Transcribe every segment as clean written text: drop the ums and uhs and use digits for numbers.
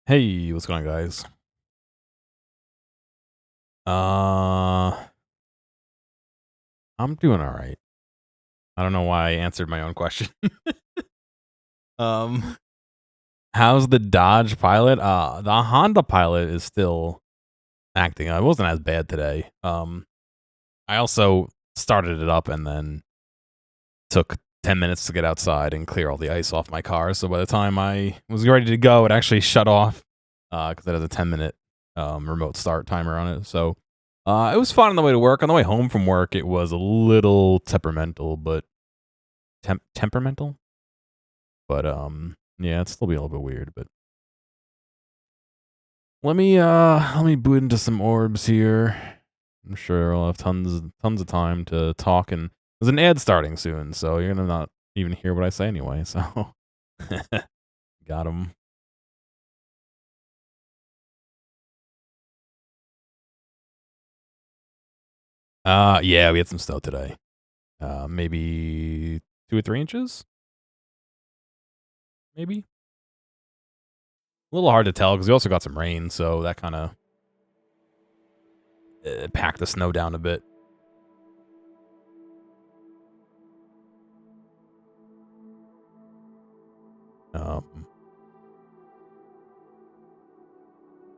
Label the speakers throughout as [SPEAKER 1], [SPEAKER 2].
[SPEAKER 1] Hey, what's going on, guys? Uh, I'm doing all right. I don't know why I answered my own question. um, how's the Dodge Pilot? The Honda Pilot is still acting. It wasn't as bad today. I also started it up and then took 10 minutes to get outside and clear all the ice off my car. So by the time I was ready to go, it actually shut off because it has a 10-minute remote start timer on it. So it was fun on the way to work. On the way home from work, it was a little temperamental, but temperamental. But yeah, it's still being a little bit weird. But let me boot into some orbs here. I'm sure I'll have tons of time to talk, and there's an ad starting soon, so you're gonna not even hear what I say anyway. So got him. Yeah, we had some snow today. Maybe 2 or 3 inches, maybe. A little hard to tell because we also got some rain, so that kind of packed the snow down a bit. Um,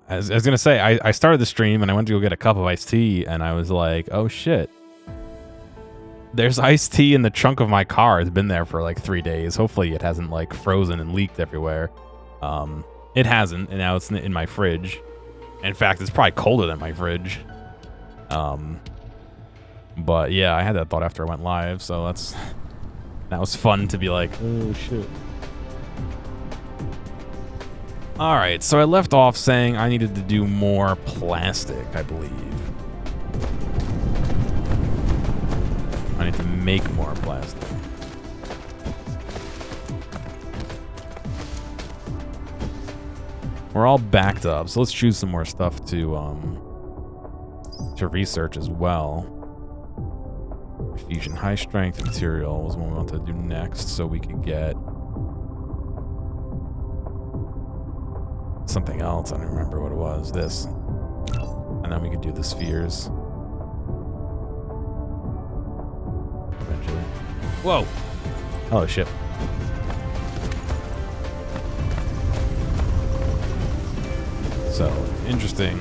[SPEAKER 1] I was gonna say, I started the stream and I went to go get a cup of iced tea, and I was like, oh shit, there's iced tea in the trunk of my car. It's been there for like 3 days. Hopefully, it hasn't like frozen and leaked everywhere. It hasn't, and now it's in my fridge. In fact, it's probably colder than my fridge. But yeah, I had that thought after I went live, so that was fun to be like, oh shit. All right, so I left off saying I needed to do more plastic, I believe. I need to make more plastic. We're all backed up, so let's choose some more stuff to research as well. Fusion high strength material was what we want to do next, so we could get something else. I don't remember what it was. This, and then we could do the spheres eventually. Whoa! Oh shit! So interesting.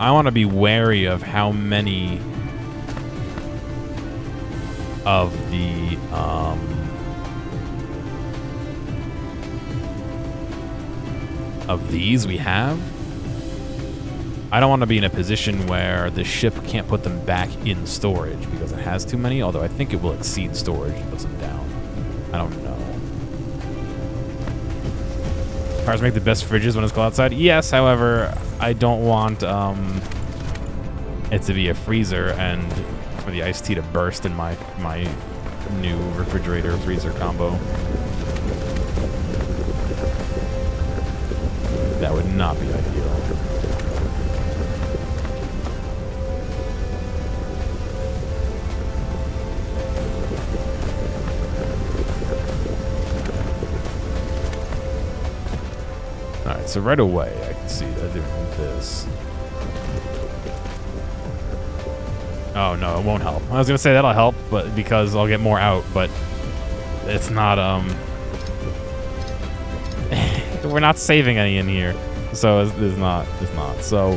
[SPEAKER 1] I want to be wary of how many of the of these we have. I don't want to be in a position where the ship can't put them back in storage because it has too many, although I think it will exceed storage and puts them down. I don't know. Cars make the best fridges when it's cold outside. Yes, however, I don't want it to be a freezer and for the iced tea to burst in my new refrigerator freezer combo. That would not be ideal. Alright, so right away I can see that doing this. Oh no, it won't help. I was gonna say that'll help, but because I'll get more out, but it's not we're not saving any in here. So it's not. So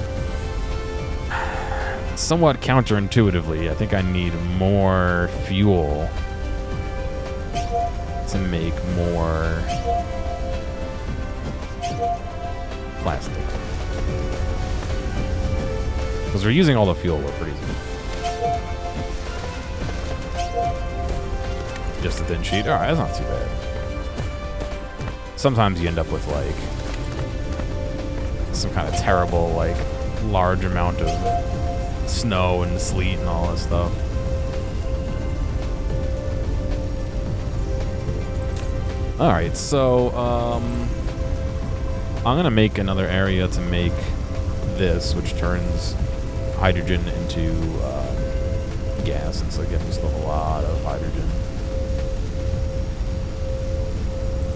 [SPEAKER 1] somewhat counterintuitively, I think I need more fuel to make more plastic. Because we're using all the fuel we're producing. Just a thin sheet. All right, that's not too bad. Sometimes you end up with like some kind of terrible, like large amount of snow and sleet and all this stuff. All right, so I'm gonna make another area to make this, which turns hydrogen into gas, and so again, we still have a lot of hydrogen.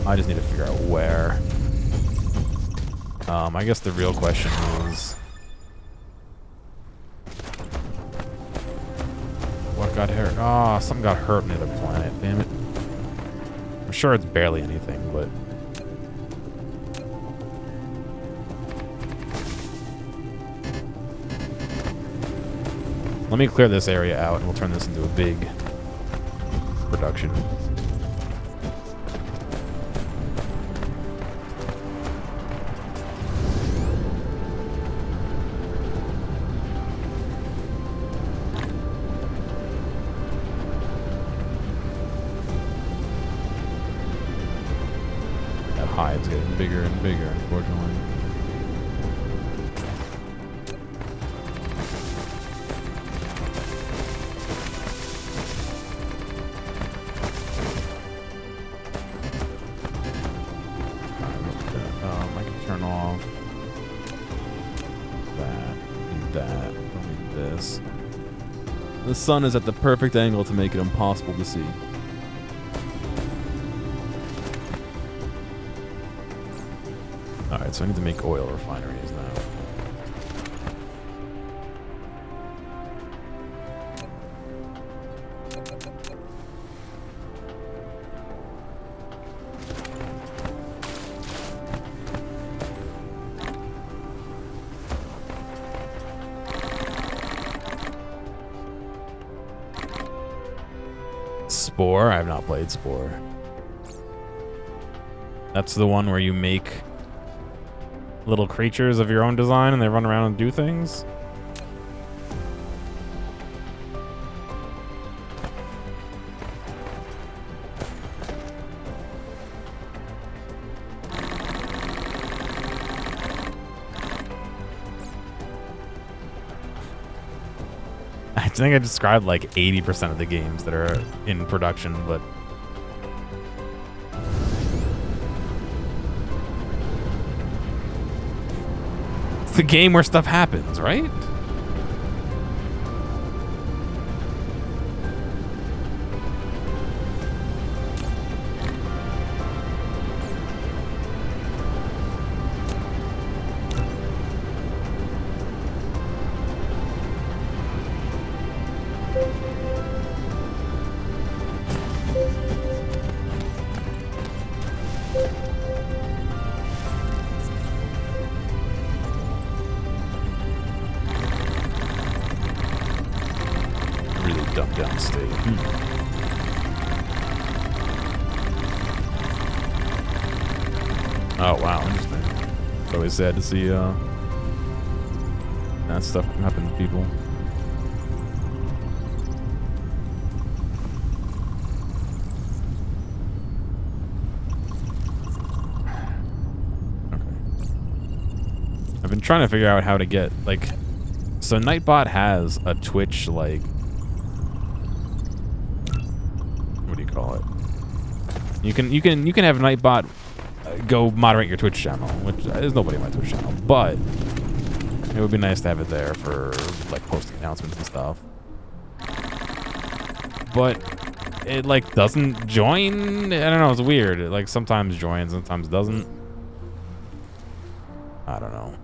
[SPEAKER 1] I just need to figure out where. I guess the real question is, what got hurt? Oh, something got hurt on the other planet. Damn it. I'm sure it's barely anything, but let me clear this area out and we'll turn this into a big production. That hide's getting bigger and bigger, unfortunately. I can turn off that, need that, don't need this. The sun is at the perfect angle to make it impossible to see. Alright, so I need to make oil refineries now. Spore? I have not played Spore. That's the one where you make little creatures of your own design and they run around and do things? I think I described like 80% of the games that are in production, but it's the game where stuff happens, right? Dump down state. Oh wow, interesting. It's always sad to see that stuff happen to people. Okay. I've been trying to figure out how to get like, so Nightbot has a Twitch like, call it. You can have Nightbot go moderate your Twitch channel, which there's nobody on my Twitch channel, but it would be nice to have it there for like posting announcements and stuff. But it like doesn't join. I don't know. It's weird. It like sometimes joins, sometimes doesn't. I don't know.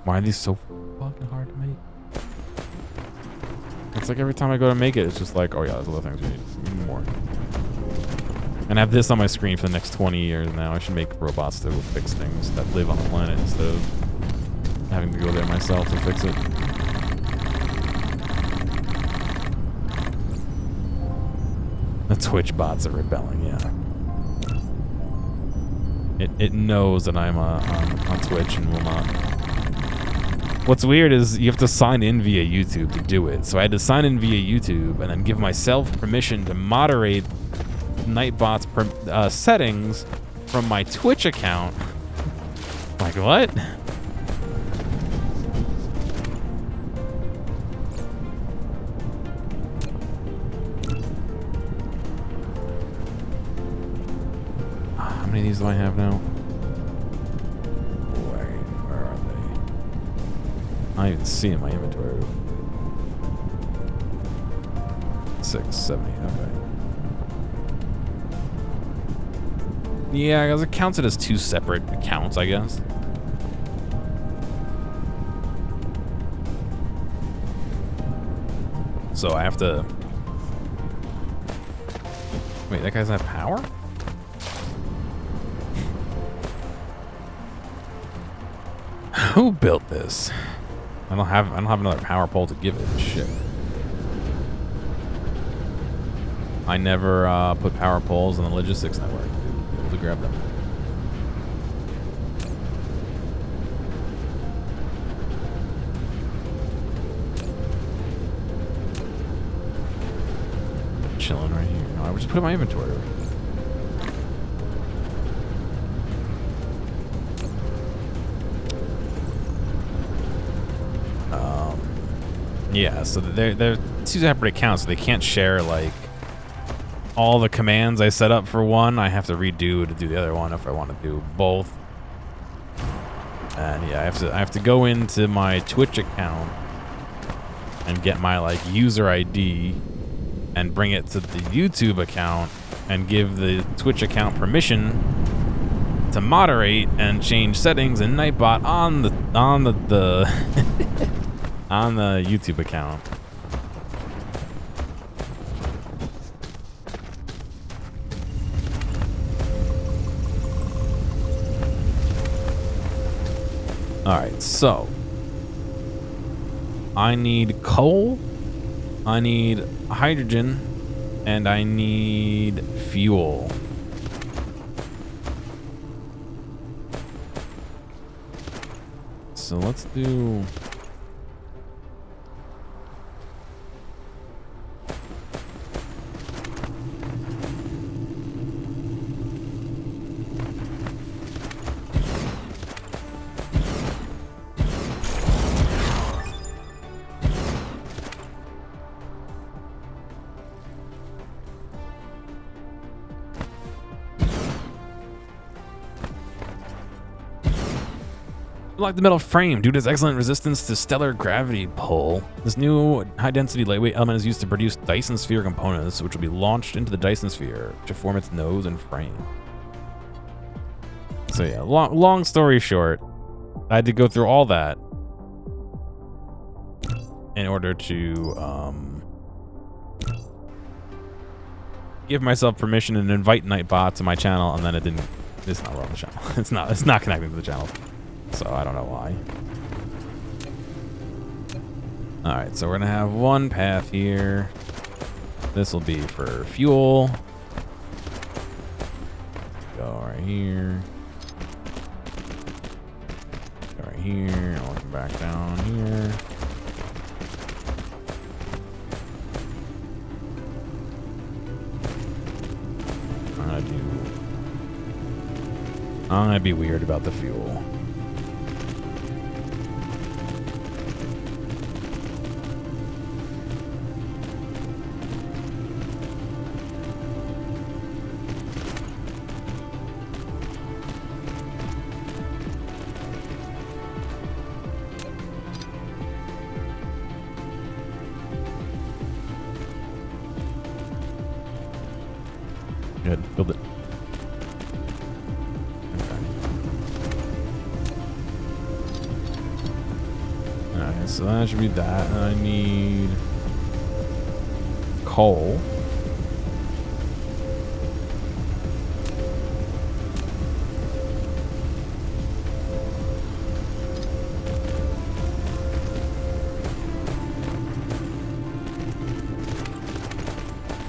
[SPEAKER 1] Why are these so fucking hard to make? It's like every time I go to make it, it's just like, oh yeah, there's other things we need more. And I have this on my screen for the next 20 years now. I should make robots to fix things that live on the planet instead of having to go there myself to fix it. The Twitch bots are rebelling, yeah. It knows that I'm on Twitch and will not. What's weird is you have to sign in via YouTube to do it. So I had to sign in via YouTube and then give myself permission to moderate Nightbot's settings from my Twitch account. Like, what? How many of these do I have now? I don't even see in my inventory. 670. Okay. Yeah, because it counts it as two separate accounts, I guess. So I have to... Wait, that guy's not power? Who built this? I don't have another power pole to give it. Shit. I never put power poles in the logistics network to be able to grab them. Chilling right here. No, I would just put it in my inventory. Yeah, so they're two separate accounts, so they can't share like all the commands I set up for one. I have to redo to do the other one if I want to do both. And yeah, I have to go into my Twitch account and get my like user ID and bring it to the YouTube account and give the Twitch account permission to moderate and change settings in Nightbot on the on the YouTube account. All right, so I need coal, I need hydrogen, and I need fuel. So let's do... Like the metal frame, due to its excellent resistance to stellar gravity pull, this new high-density lightweight element is used to produce Dyson sphere components, which will be launched into the Dyson sphere to form its nose and frame. So yeah, long story short, I had to go through all that in order to give myself permission and invite Nightbot to my channel, and then it didn't. It's not on the channel. It's not connecting to the channel. So I don't know why. All right, so we're gonna have one path here. This will be for fuel. Go right here. Go right here. I'll come back down here. I'm gonna be weird about the fuel. Good, build it. Alright, so that should be that. And I need coal.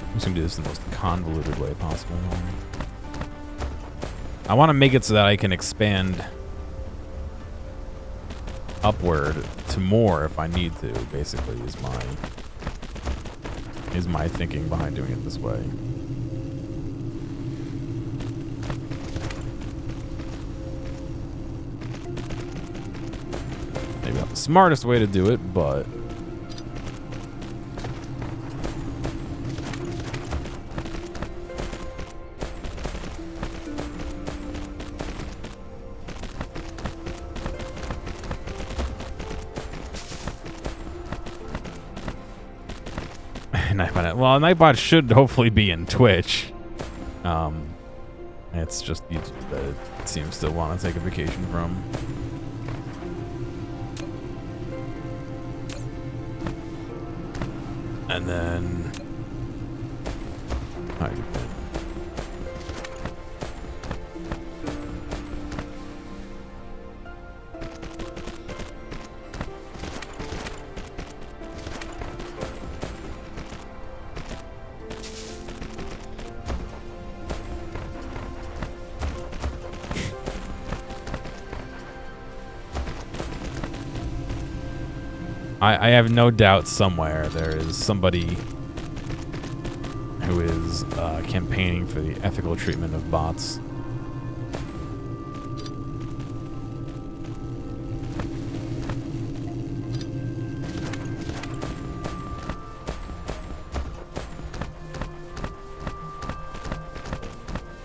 [SPEAKER 1] I'm just gonna do this in the most convoluted way possible. I want to make it so that I can expand upward to more if I need to, basically, is my thinking behind doing it this way. Maybe not the smartest way to do it, but Nightbot. Well, Nightbot should hopefully be in Twitch. It's just YouTube that it seems to want to take a vacation from. And then... How you been? I have no doubt somewhere there is somebody who is campaigning for the ethical treatment of bots.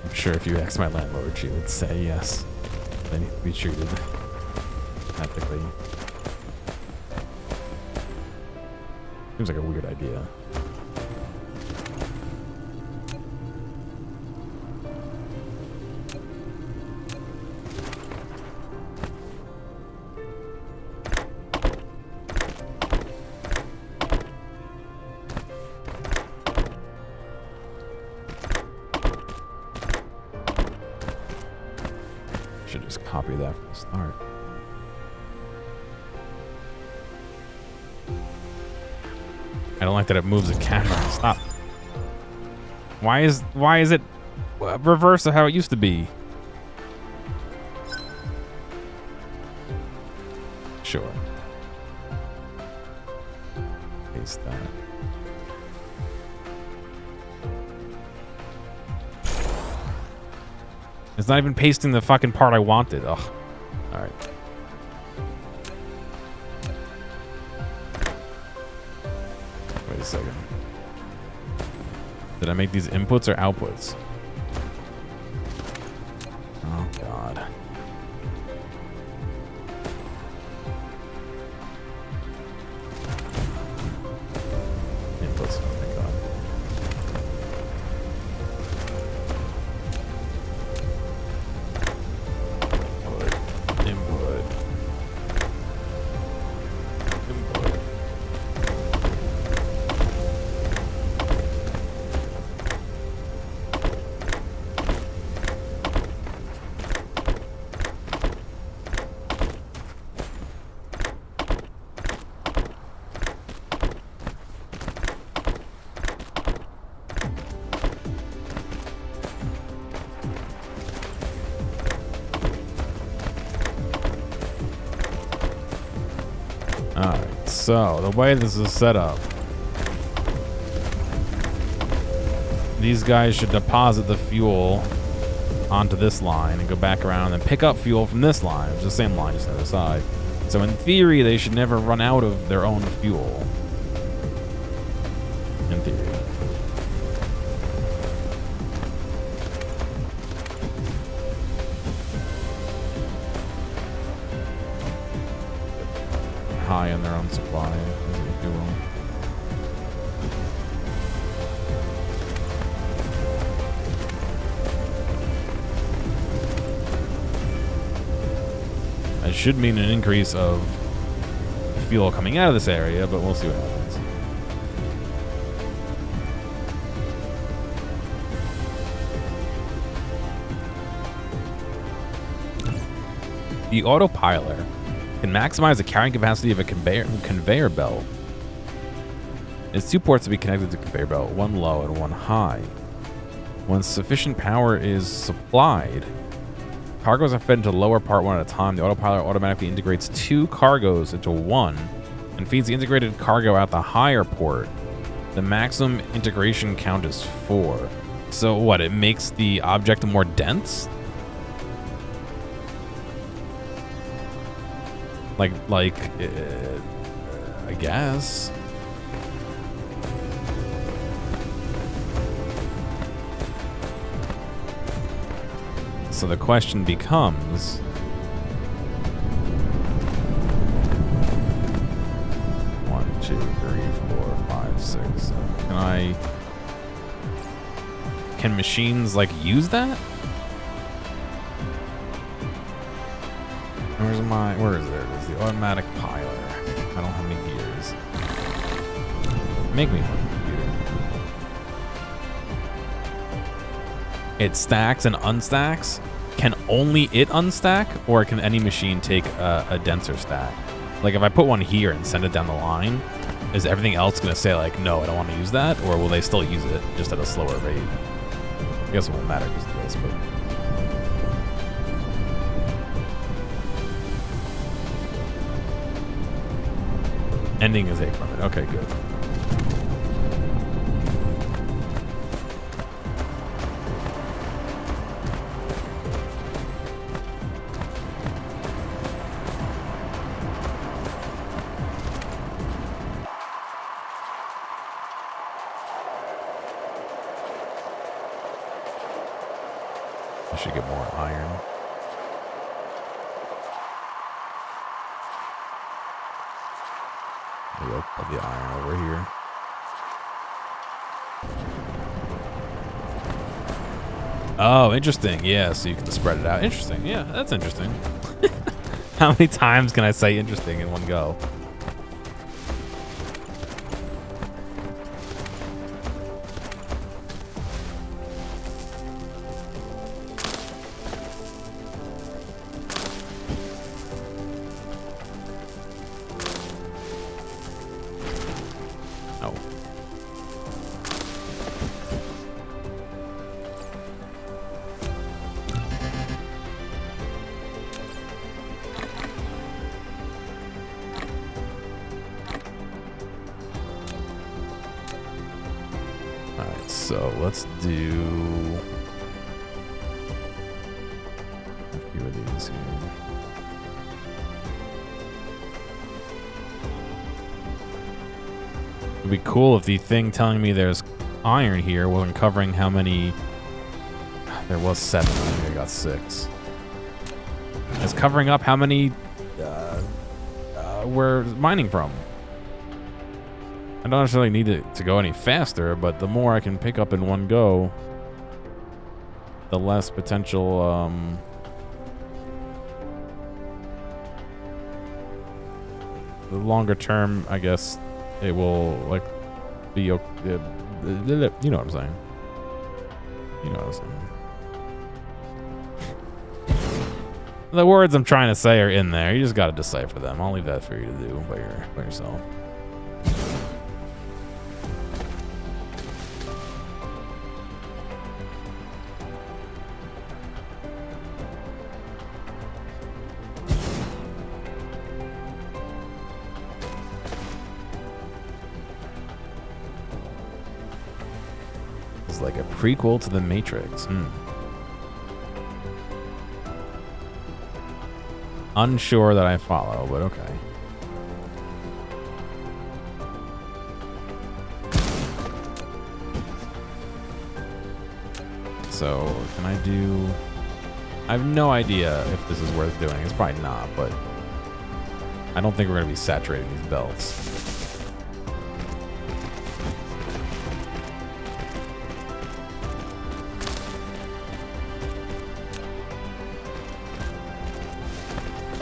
[SPEAKER 1] I'm sure if you asked my landlord, she would say yes. They need to be treated ethically. Seems like a weird idea. Should just copy that from the start. I don't like that it moves the camera. Stop. Why is it reverse of how it used to be? Sure. Paste that. It's not even pasting the fucking part I wanted. Ugh. All right. Wait a second. Did I make these inputs or outputs? Oh, God. Inputs. Oh, my God. Input. Alright, so the way this is set up, these guys should deposit the fuel onto this line and go back around and pick up fuel from this line. It's the same line, just on the other side. So in theory, they should never run out of their own fuel. In theory. High on their own supply, if you will. That should mean an increase of fuel coming out of this area, but we'll see what happens. The autopilot can maximize the carrying capacity of a conveyor belt. Its two ports to be connected to the conveyor belt, one low and one high. When sufficient power is supplied, cargoes are fed into the lower part one at a time. The autopilot automatically integrates two cargoes into one and feeds the integrated cargo out the higher port. The maximum integration count is 4. So what, it makes the object more dense? Like, I guess. So the question becomes, one, two, three, four, five, six, seven. Can machines, like, use that? Where is it? There it is, the automatic piler. I don't have any gears. Make me one, computer. It stacks and unstacks? Can only it unstack, or can any machine take a denser stack? Like, if I put one here and send it down the line, is everything else going to say, like, no, I don't want to use that? Or will they still use it, just at a slower rate? I guess it won't matter because of this, but... Ending is a from it. Okay, good. I should get more iron. Maybe I'll put the iron over here. Oh, interesting. Yeah, so you can spread it out. Interesting. Yeah, that's interesting. How many times can I say interesting in one go? So let's do a few of these here. It'd be cool if the thing telling me there's iron here wasn't covering how many. There was 7. I think I got 6. It's covering up how many we're mining from. I don't necessarily need it to go any faster, but the more I can pick up in one go, the less potential, the longer term, I guess, it will, like, be, you know what I'm saying. You know what I'm saying. The words I'm trying to say are in there. You just got to decipher them. I'll leave that for you to do by yourself. Like a prequel to The Matrix. Unsure that I follow, but okay. So, can I do... I have no idea if this is worth doing. It's probably not, but I don't think we're going to be saturating these belts.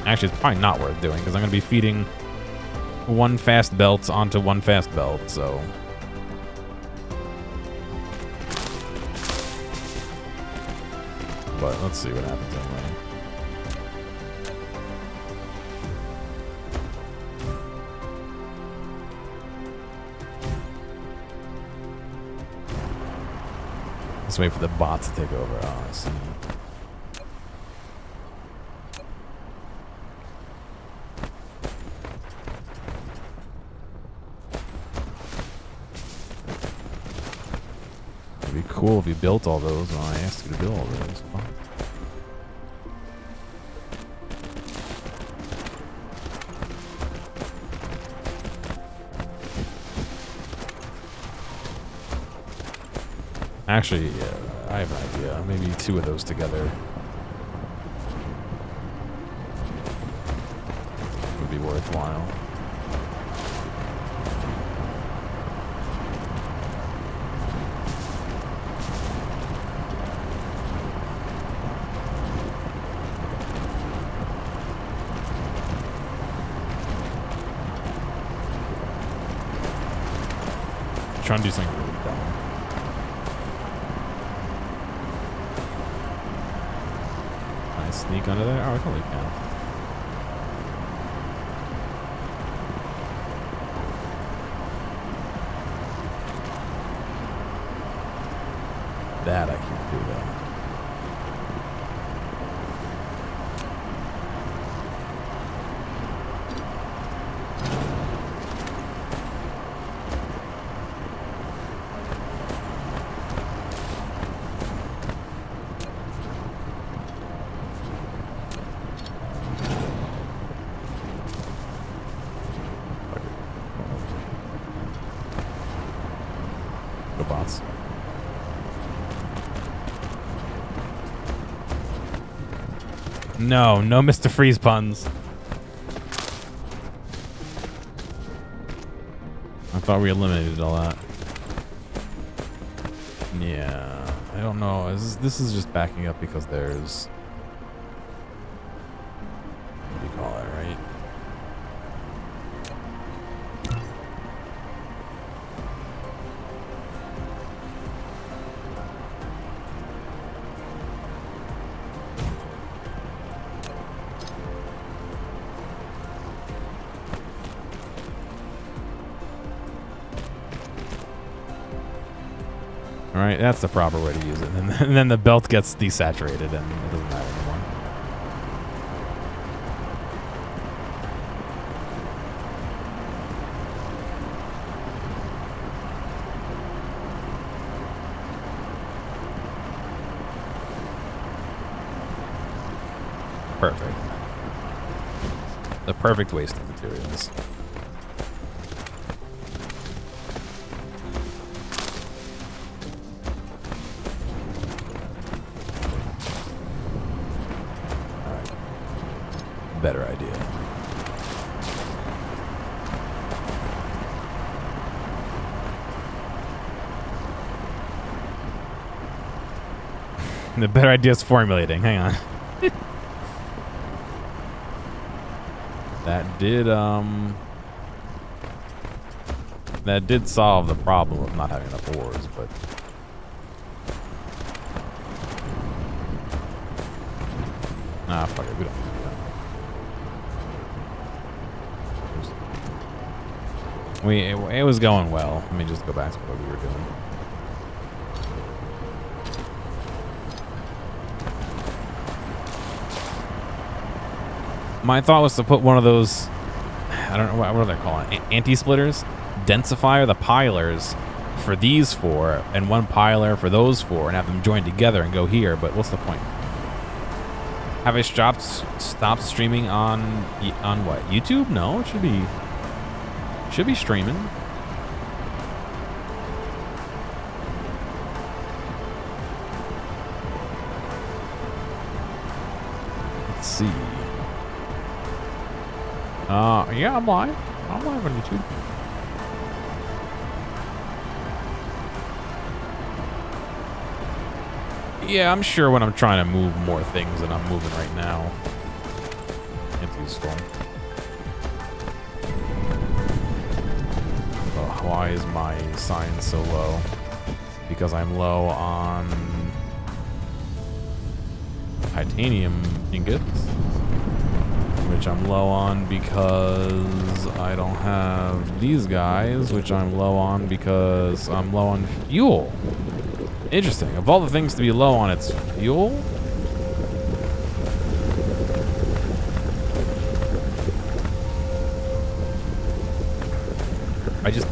[SPEAKER 1] Actually, it's probably not worth doing because I'm going to be feeding one fast belt onto one fast belt, so... But let's see what happens anyway. Let's wait for the bot to take over. Oh, I see. Cool if you built all those when I asked you to build all those. Huh? Actually, yeah, I have an idea. Maybe 2 of those together would be worthwhile. trying to do something really dumb. Can I sneak under there? Oh, I totally can. That I can't do though. Bots. No, no Mr. Freeze puns. I thought we eliminated all that. Yeah, I don't know. This is just backing up because there's... What do you call it, right? All right, that's the proper way to use it. And then the belt gets desaturated and it doesn't matter anymore. Perfect. The perfect waste of materials. Better idea. The better idea is formulating. Hang on. That did solve the problem of not having enough ores, but fuck it, we don't. It was going well. Let me just go back to what we were doing. My thought was to put one of those, I don't know, what are they called? Anti-splitters? Densifier, the pilers for these four, and one piler for those four, and have them joined together and go here, but what's the point? Have I stopped streaming on what? YouTube? No, it should be streaming. Let's see. Yeah, I'm live. I'm live on YouTube. Yeah, I'm sure when I'm trying to move more things than I'm moving right now, it's useful. Why is my sign so low? Because I'm low on titanium ingots, which I'm low on because I don't have these guys, which I'm low on because I'm low on fuel. Interesting. Of all the things to be low on, it's fuel?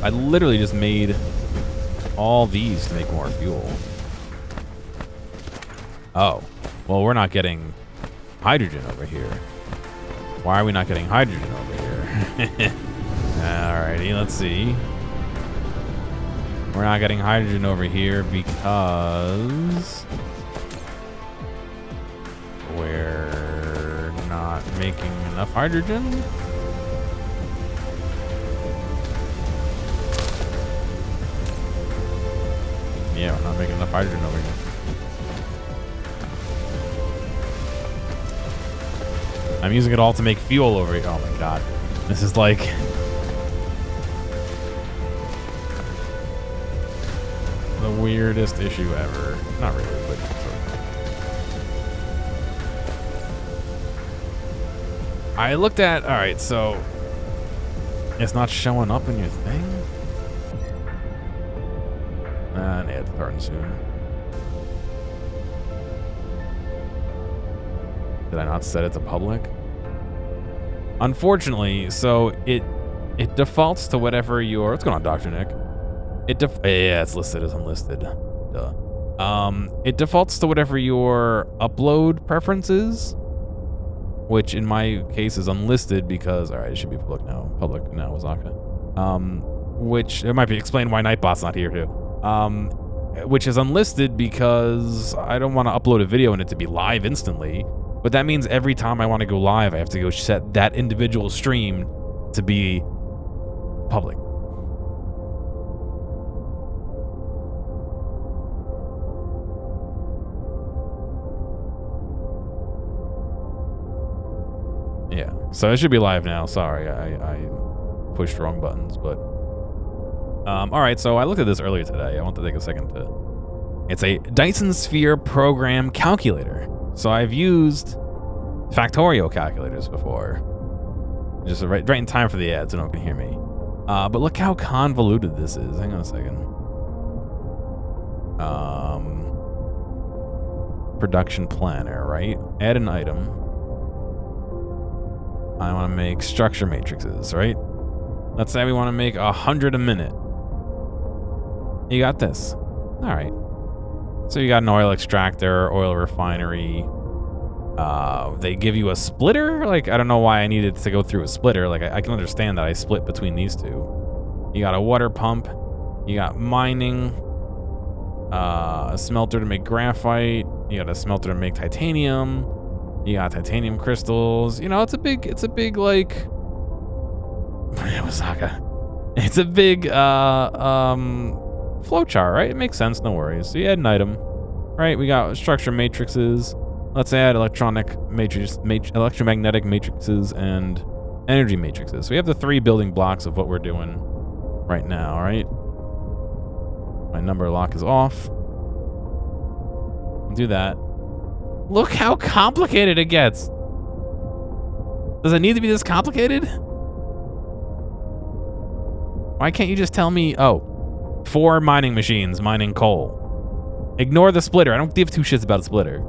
[SPEAKER 1] I literally just made all these to make more fuel. Oh. Well, we're not getting hydrogen over here. Why are we not getting hydrogen over here? Alrighty, let's see. We're not getting hydrogen over here because we're not making enough hydrogen. Yeah, we're not making enough hydrogen over here. I'm using it all to make fuel over here. Oh my god. This is like... weirdest issue ever. Not really, but sort of. I looked at, all right, so it's not showing up in your thing? An ad starting soon. Did I not set it to public? Unfortunately, so it defaults to whatever your, what's going on, Dr. Nick? Yeah, it's listed as unlisted. Duh. It defaults to whatever your upload preference is, which in my case is unlisted because, all right, it should be public now, Wazaka. Which, it might be explained why Nightbot's not here too. Which is unlisted because I don't want to upload a video and it to be live instantly. But that means every time I want to go live, I have to go set that individual stream to be public. Yeah, so it should be live now. Sorry, I pushed wrong buttons, but all right. So I looked at this earlier today. I want to take a second to. It's a Dyson Sphere program calculator. So I've used factorial calculators before, just right in time for the ad, so no one can hear me. But look how convoluted this is. Hang on a second. Production planner, right? Add an item. I want to make structure matrices, right? Let's say we want to make 100 a minute. You got this. All right. So you got an oil extractor, oil refinery. They give you a splitter. Like, I don't know why I needed to go through a splitter. Like, I can understand that I split between these two. You got a water pump. You got mining. A smelter to make graphite. You got a smelter to make titanium. You got titanium crystals. You know, it's a big like. Osaka. It's a big flowchart, right? It makes sense. No worries. So you add an item, right? We got structure matrices. Let's add electromagnetic matrices and energy matrices. So we have the 3 building blocks of what we're doing right now, right? My number lock is off. Do that. Look how complicated it gets. Does it need to be this complicated? Why can't you just tell me, oh, 4 mining machines mining coal? Ignore the splitter. I don't give 2 shits about a splitter.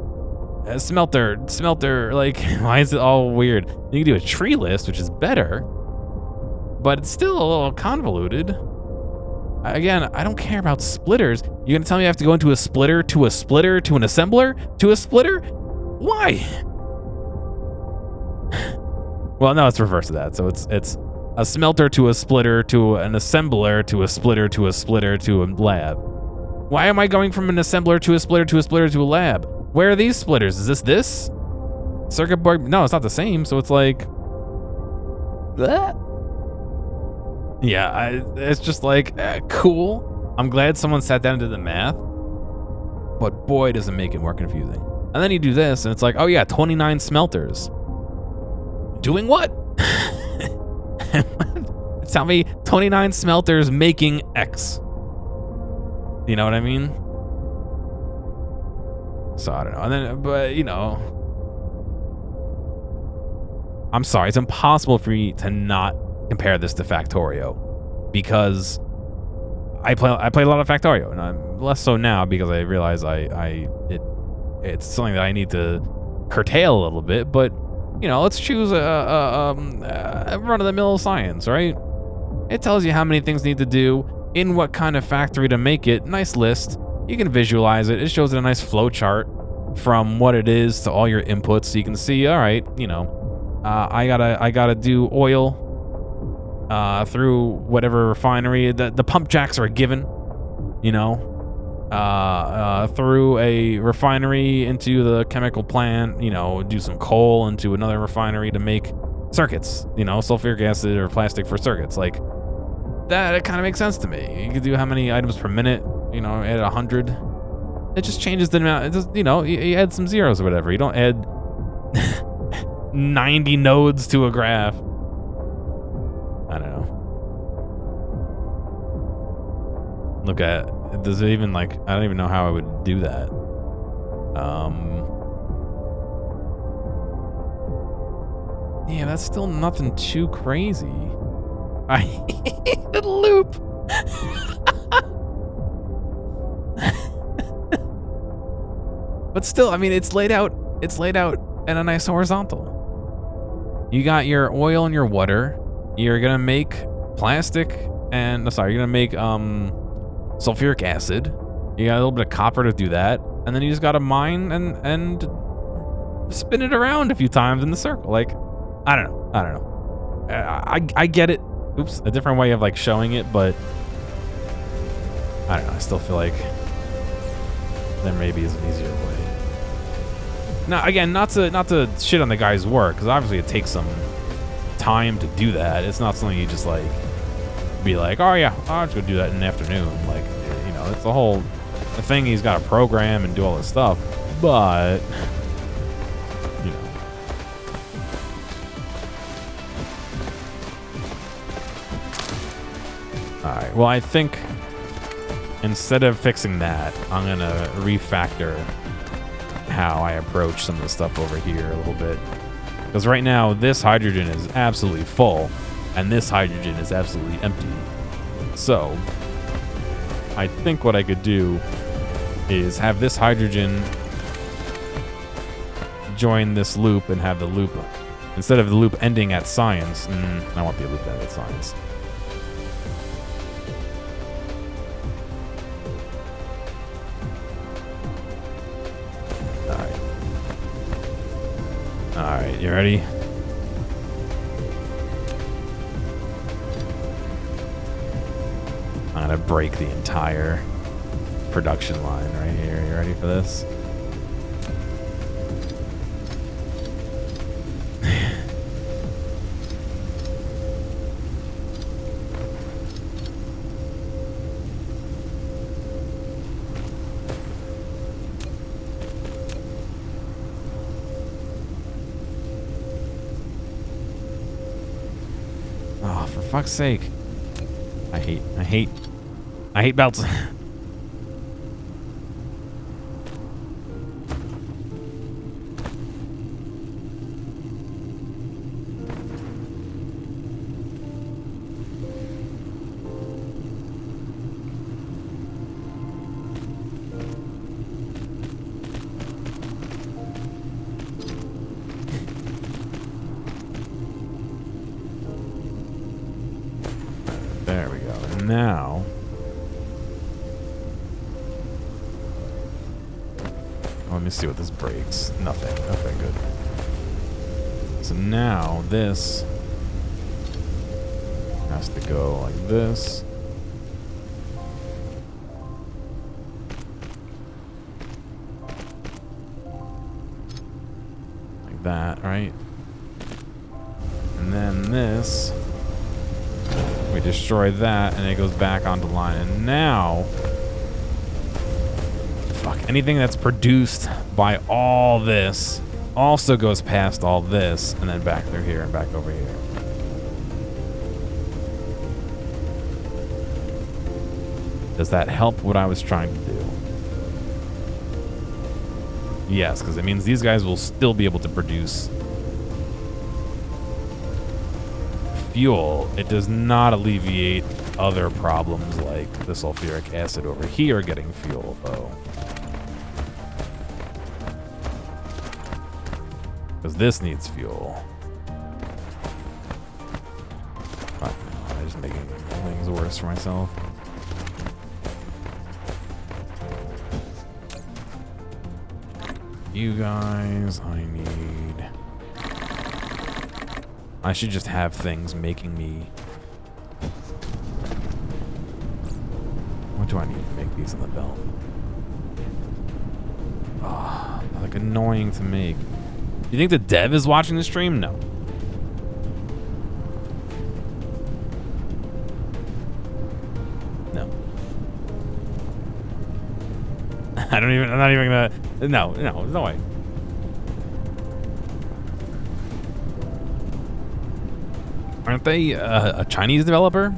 [SPEAKER 1] Smelter, like, why is it all weird? You can do a tree list, which is better, but it's still a little convoluted. Again, I don't care about splitters. You're gonna tell me I have to go into a splitter to an assembler to a splitter? Why? Well, no, it's reverse of that. So it's a smelter to a splitter to an assembler to a splitter to a splitter to a lab. Why am I going from an assembler to a splitter to a splitter to a lab? Where are these splitters? Is this? Circuit board? No, it's not the same. So it's like, that. Yeah, it's just like, cool. I'm glad someone sat down and did the math, but boy, does it make it more confusing. And then you do this, and it's like, oh yeah, 29 smelters. Doing what? Tell me 29 smelters making X. You know what I mean? So I don't know. And then, but you know, I'm sorry, it's impossible for me to not compare this to Factorio because I play a lot of Factorio, and I'm less so now because I realize it's something that I need to curtail a little bit. But you know, let's choose a run-of-the-mill science, right? It tells you how many things need to do, in what kind of factory to make it. Nice list. You can visualize it. It shows it a nice flow chart from what it is to all your inputs, so you can see. All right, you know, I gotta do oil through whatever refinery. The pump jacks are a given, you know. Through a refinery into the chemical plant, you know, do some coal into another refinery to make circuits, you know, sulfuric acid or plastic for circuits. Like that, it kind of makes sense to me. You could do how many items per minute, you know, add 100. It just changes the amount. It just, you know, you add some zeros or whatever. You don't add 90 nodes to a graph. I don't know. Look at does it even like, I don't even know how I would do that. Yeah, that's still nothing too crazy. I hate the loop. But still, I mean, it's laid out in a nice horizontal. You got your oil and your water. You're gonna make plastic and, sorry, you're gonna make sulfuric acid. You got a little bit of copper to do that, and then you just gotta mine and spin it around a few times in the circle. Like, I don't know. I get it. Oops, a different way of like showing it, but I don't know. I still feel like there maybe is an easier way. Now, again, not to shit on the guy's work, because obviously it takes some time to do that. It's not something you just like be like, oh yeah, I'll just go do that in the afternoon. Like, you know, it's the thing. He's got to program and do all this stuff, but you know. All right. Well, I think instead of fixing that, I'm gonna refactor how I approach some of the stuff over here a little bit. Because right now, this hydrogen is absolutely full, and this hydrogen is absolutely empty. So, I think what I could do is have this hydrogen join this loop and have the loop, instead of the loop ending at science, I want the loop to end at science. Alright, you ready? I'm gonna break the entire production line right here. You ready for this? For fuck's sake. I hate belts. There we go. And now, let me see what this breaks. Nothing. Okay, good. So now this has to go like this. Like that, right? And then this, we destroy that, and it goes back onto line. And now, fuck, anything that's produced by all this also goes past all this, and then back through here and back over here. Does that help what I was trying to do? Yes, because it means these guys will still be able to produce fuel. It does not alleviate other problems like the sulfuric acid over here getting fuel, though. Because this needs fuel. But no, I'm just making things worse for myself. You guys, I should just have things making me... What do I need to make these on the belt? Oh, they're like annoying to make. Do you think the dev is watching the stream? No. No. I'm not even gonna... No, there's no way. Aren't they a Chinese developer?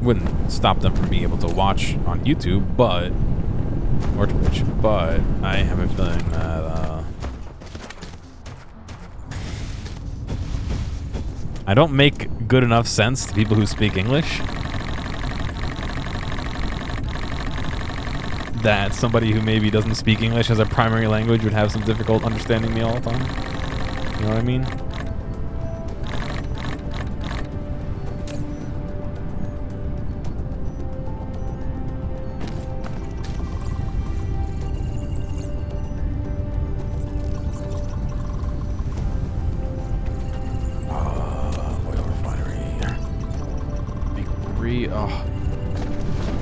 [SPEAKER 1] wouldn't stop them from being able to watch on YouTube, or Twitch, but I have a feeling that I don't make good enough sense to people who speak English that somebody who maybe doesn't speak English as a primary language would have some difficult understanding me all the time. You know what I mean? Oh,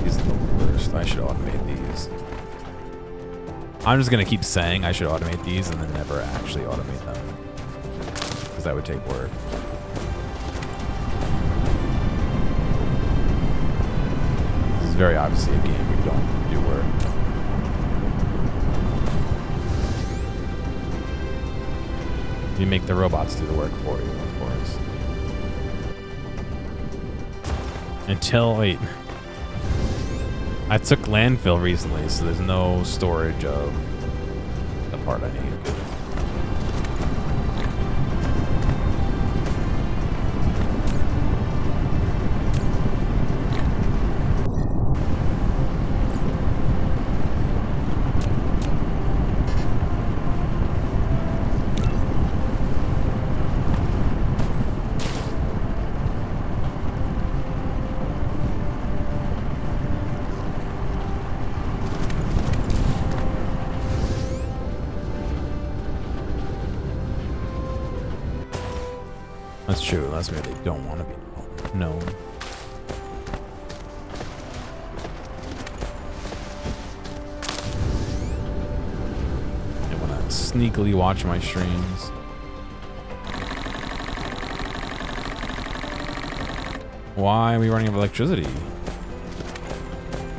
[SPEAKER 1] these are the worst. I should automate these. I'm just gonna keep saying I should automate these and then never actually automate them, because that would take work. This is very obviously a game where you don't do work. You make the robots do the work for you, of course. Wait. I took landfill recently, so there's no storage of the part I need. That's true, unless maybe they don't want to be known. I want to sneakily watch my streams. Why are we running out of electricity?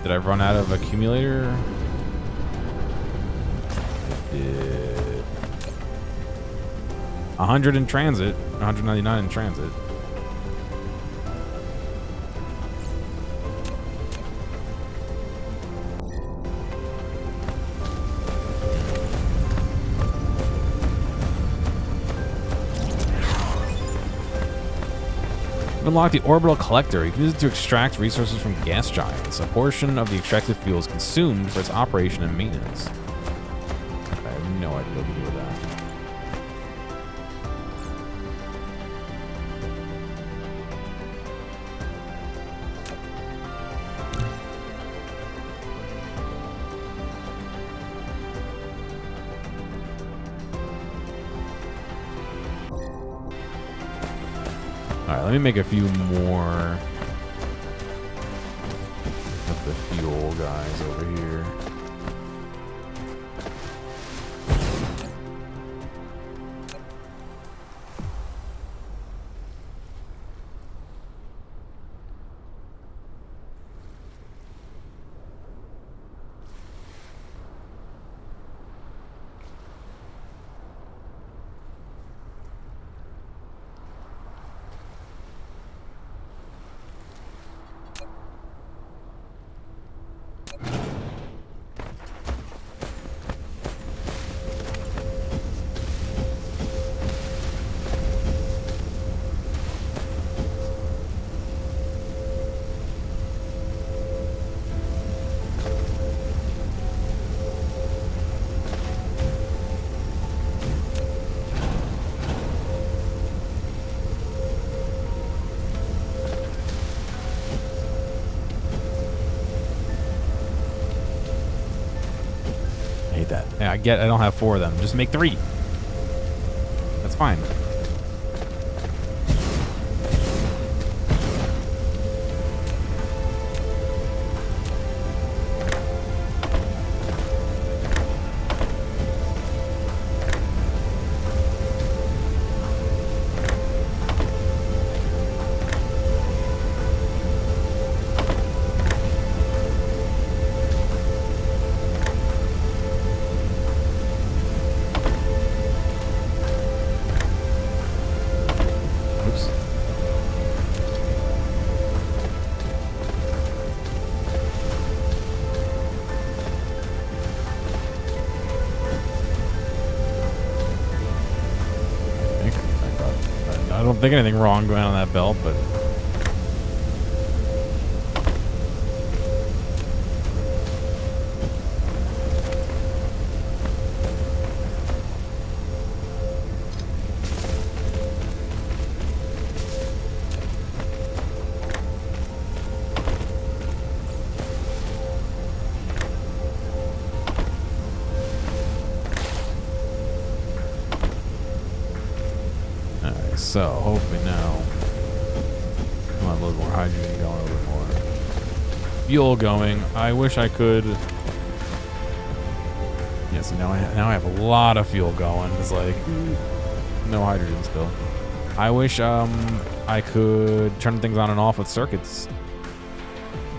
[SPEAKER 1] Did I run out of accumulator? I did. 100 in transit, 199 in transit. Unlock the orbital collector. You can use it to extract resources from gas giants. A portion of the extracted fuel is consumed for its operation and maintenance. Okay, I have no idea what to do with that. Alright, let me make a few more of the fuel guys over here. Yeah, I don't have 4 of them. Just make 3. That's fine. don't think anything wrong going on that belt, but so hopefully now we'll have a little more hydrogen going, a little bit more fuel going. I wish I could. Yeah, so now I have a lot of fuel going. It's like no hydrogen still. I wish I could turn things on and off with circuits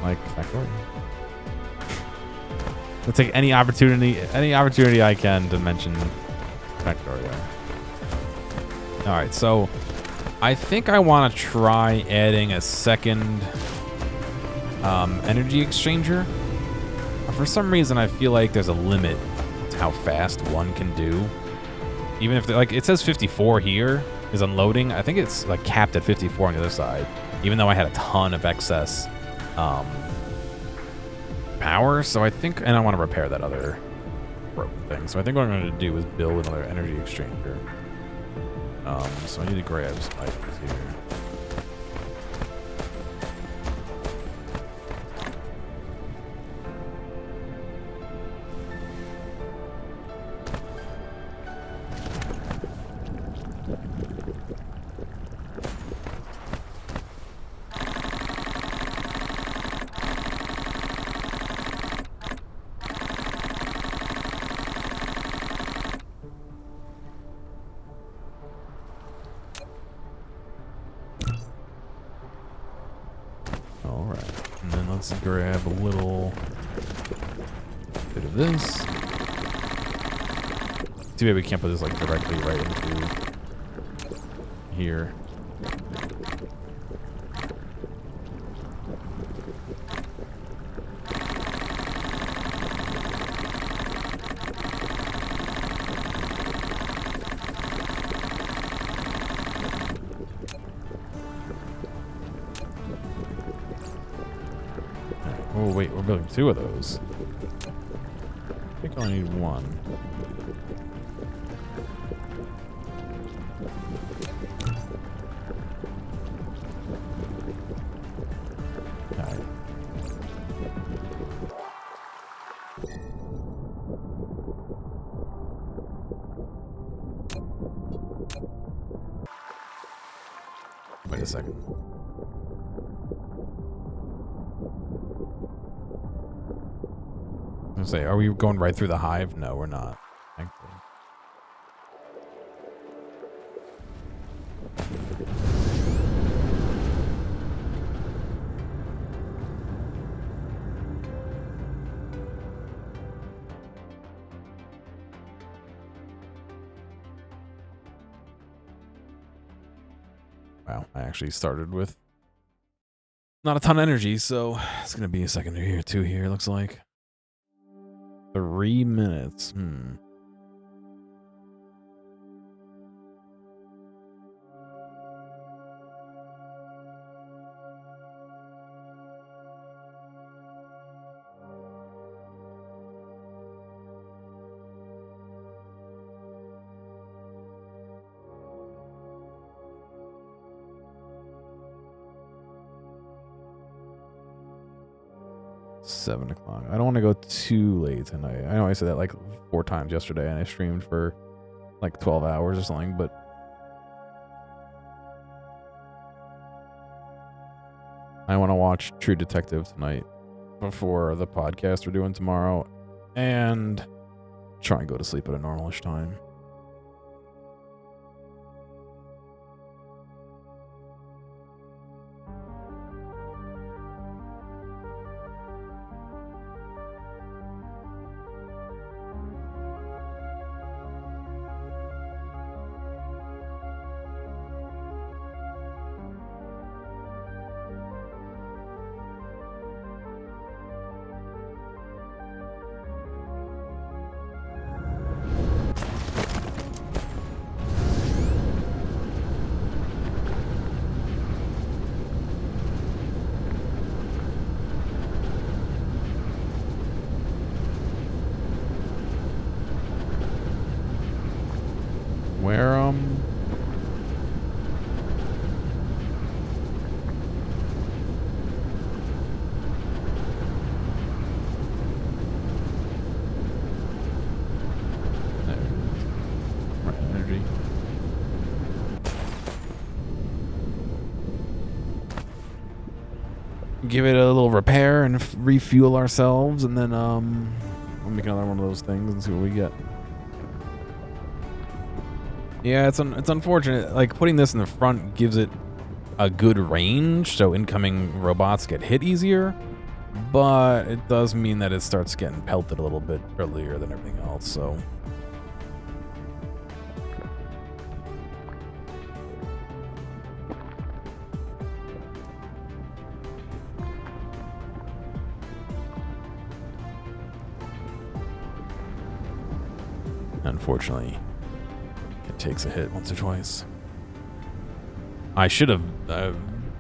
[SPEAKER 1] like Factorio. I'll take any opportunity I can to mention Factorio. All right, so I think I want to try adding a second energy exchanger. For some reason, I feel like there's a limit to how fast one can do. Even if, like, it says 54 here is unloading. I think it's, like, capped at 54 on the other side. Even though I had a ton of excess power. So I think, and I want to repair that other broken thing. So I think what I'm going to do is build another energy exchanger. So I need to grab some items here. Let's grab a little bit of this. Too bad we can't put this like directly right into here. Oh wait, we're building two of those. I think I only need one. Alright. Wait a second. I was gonna say, are we going right through the hive? No, we're not. Thankfully. Wow, I actually started with not a ton of energy, so it's gonna be a second here, two here, looks like. 3 minutes. $7 o'clock. I don't want to go too late tonight. I know I said that like 4 times yesterday and I streamed for like 12 hours or something, but I want to watch True Detective tonight before the podcast we're doing tomorrow and try and go to sleep at a normalish time. Where, there it is. Right, energy. Give it a little repair and refuel ourselves, and then, we'll make another one of those things and see what we get. Yeah, it's unfortunate. Like, putting this in the front gives it a good range, so incoming robots get hit easier, but it does mean that it starts getting pelted a little bit earlier than everything else, so. Unfortunately, it takes a hit once or twice. I should have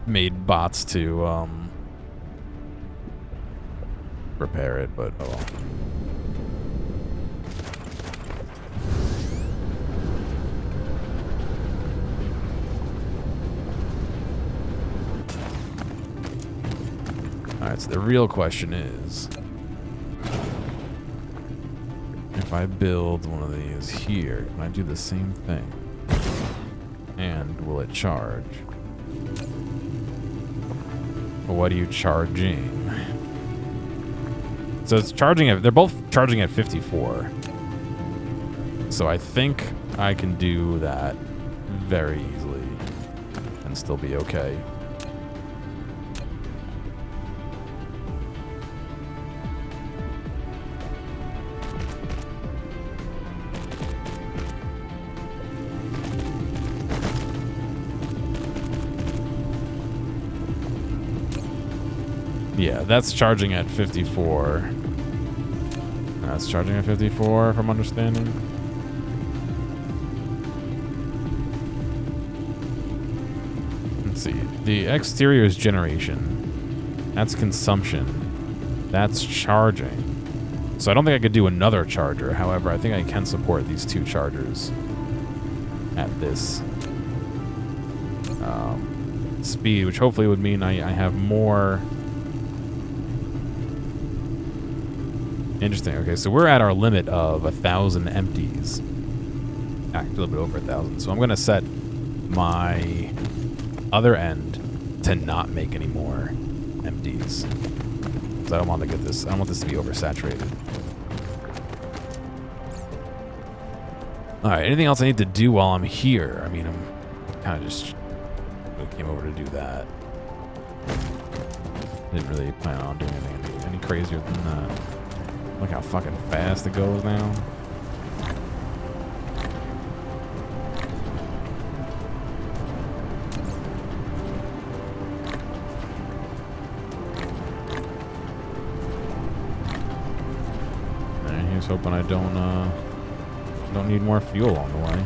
[SPEAKER 1] made bots to repair it, but oh well. Alright, so the real question is, if I build one of these here, can I do the same thing? And will it charge? What are you charging? So it's charging at, they're both charging at 54. So I think I can do that very easily and still be okay. Yeah, that's charging at 54. That's charging at 54, if I'm understanding. Let's see. The exterior is generation. That's consumption. That's charging. So I don't think I could do another charger. However, I think I can support these two chargers at this speed, which hopefully would mean I have more. Interesting. Okay, so we're at our limit of 1,000 empties. Actually, a little bit over 1,000. So I'm going to set my other end to not make any more empties. Because I don't want to get this. I don't want this to be oversaturated. All right. Anything else I need to do while I'm here? I mean, I'm kind of just came over to do that. Didn't really plan on doing anything any crazier than that. Look how fucking fast it goes now. And here's hoping I don't need more fuel on the way.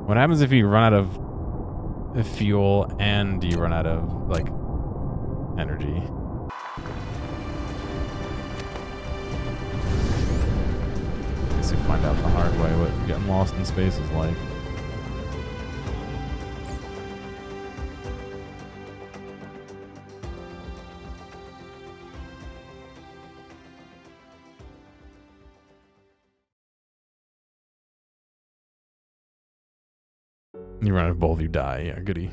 [SPEAKER 1] What happens if you run out of fuel and you run out of like energy? I guess you find out the hard way what getting lost in space is like. You run out of both, you die. Yeah, goody.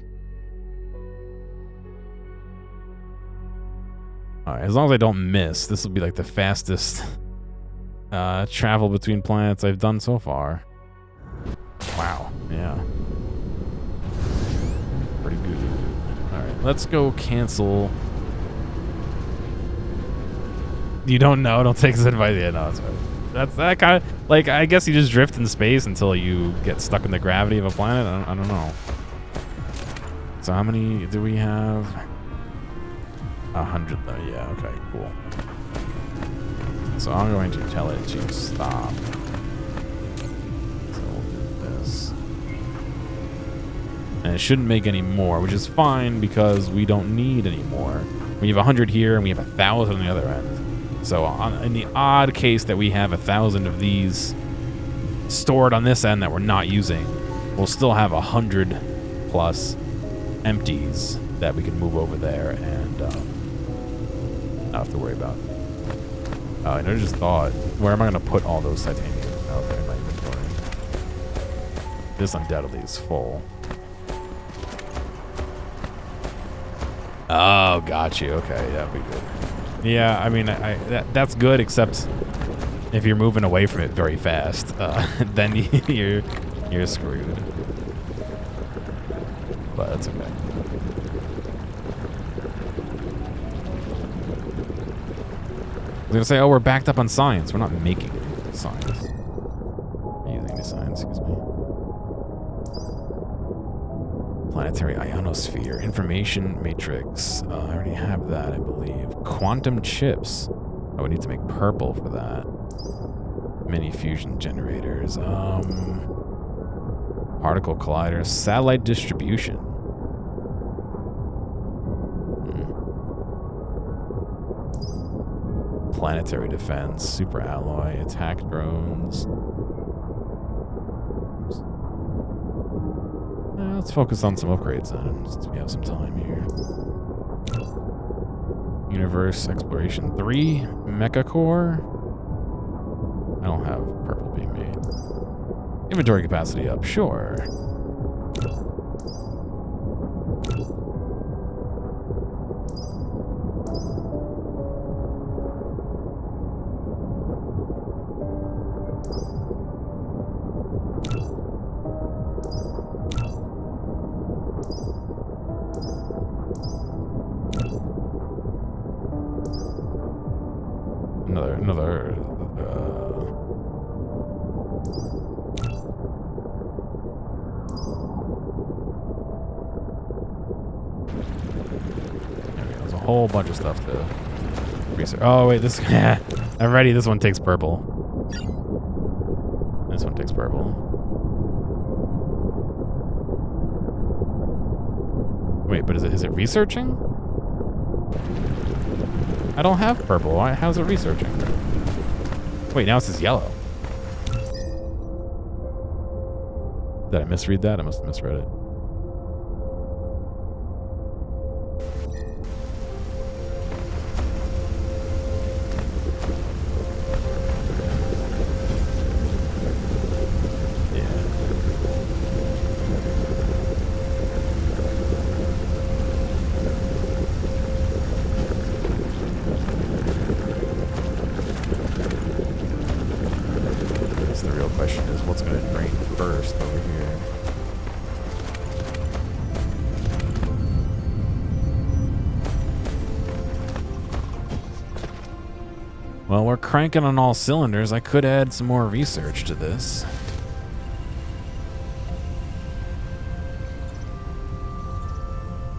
[SPEAKER 1] Alright, as long as I don't miss, this will be like the fastest travel between planets I've done so far. Wow, yeah. Pretty good. Alright, let's go cancel. You don't know? Don't take this advice. Yeah, no, that's right. That's that kind of, like, I guess you just drift in space until you get stuck in the gravity of a planet. I don't know. So how many do we have? 100 though. Yeah, okay, cool. So I'm going to tell it to stop. So we'll do this. And it shouldn't make any more, which is fine because we don't need any more. We have 100 here and we have 1,000 on the other end. So in the odd case that we have 1,000 of these stored on this end that we're not using, we'll still have 100 plus empties that we can move over there and not have to worry about. I just thought, where am I going to put all those titanium out there in my inventory? This undoubtedly is full. Oh, got you. Okay, that'd be good. Yeah, I mean, that's good, except if you're moving away from it very fast, then you're screwed. But that's okay. I was gonna say, oh, we're backed up on science. We're not making any science. We're using any science, excuse me. Planetary ionosphere, information matrix. I already have that, I believe. Quantum chips. Oh, we need to make purple for that. Mini fusion generators. Particle colliders. Satellite distribution. Planetary defense. Super alloy. Attack drones. Let's focus on some upgrades then, since we have some time here. Universe Exploration 3, Mecha Core. I don't have purple being made. Inventory capacity up, sure. There's a whole bunch of stuff to research. Oh wait, this I'm ready. This one takes purple. This one takes purple. Wait, but is it researching? I don't have purple. How's it researching? Wait, now it says yellow. Did I misread that? I must have misread it. Well, we're cranking on all cylinders. I could add some more research to this.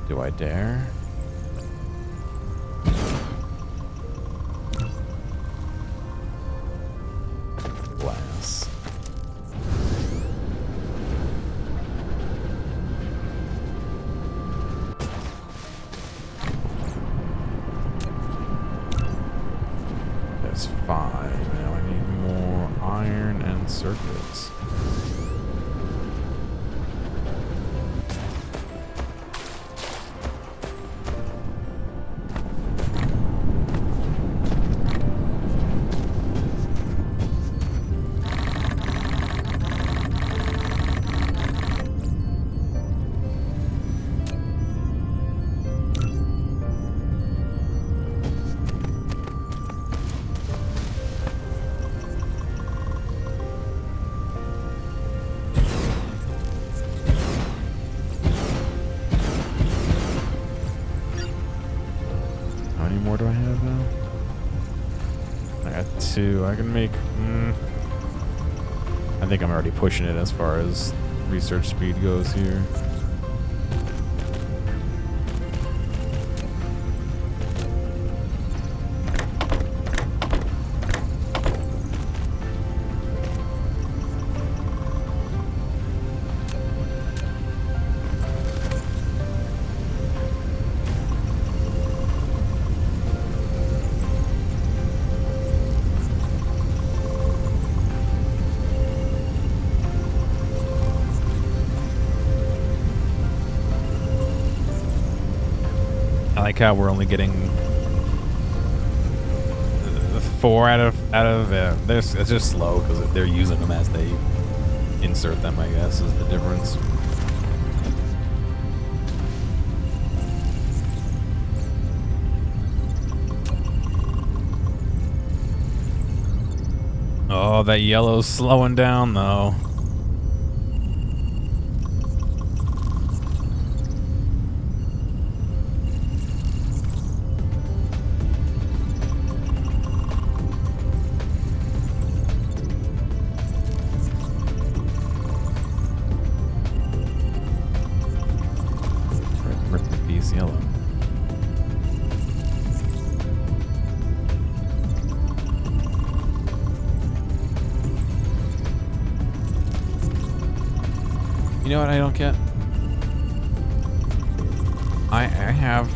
[SPEAKER 1] Do I dare? Glass. That's 5. Now I need more iron and circuits. More do I have now? I got 2. I can make... I think I'm already pushing it as far as research speed goes here. I like how we're only getting 4 out of this. It's just slow because they're using them as they insert them, I guess, is the difference. Oh, that yellow's slowing down though. Rip the piece yellow. You know what I don't get? I have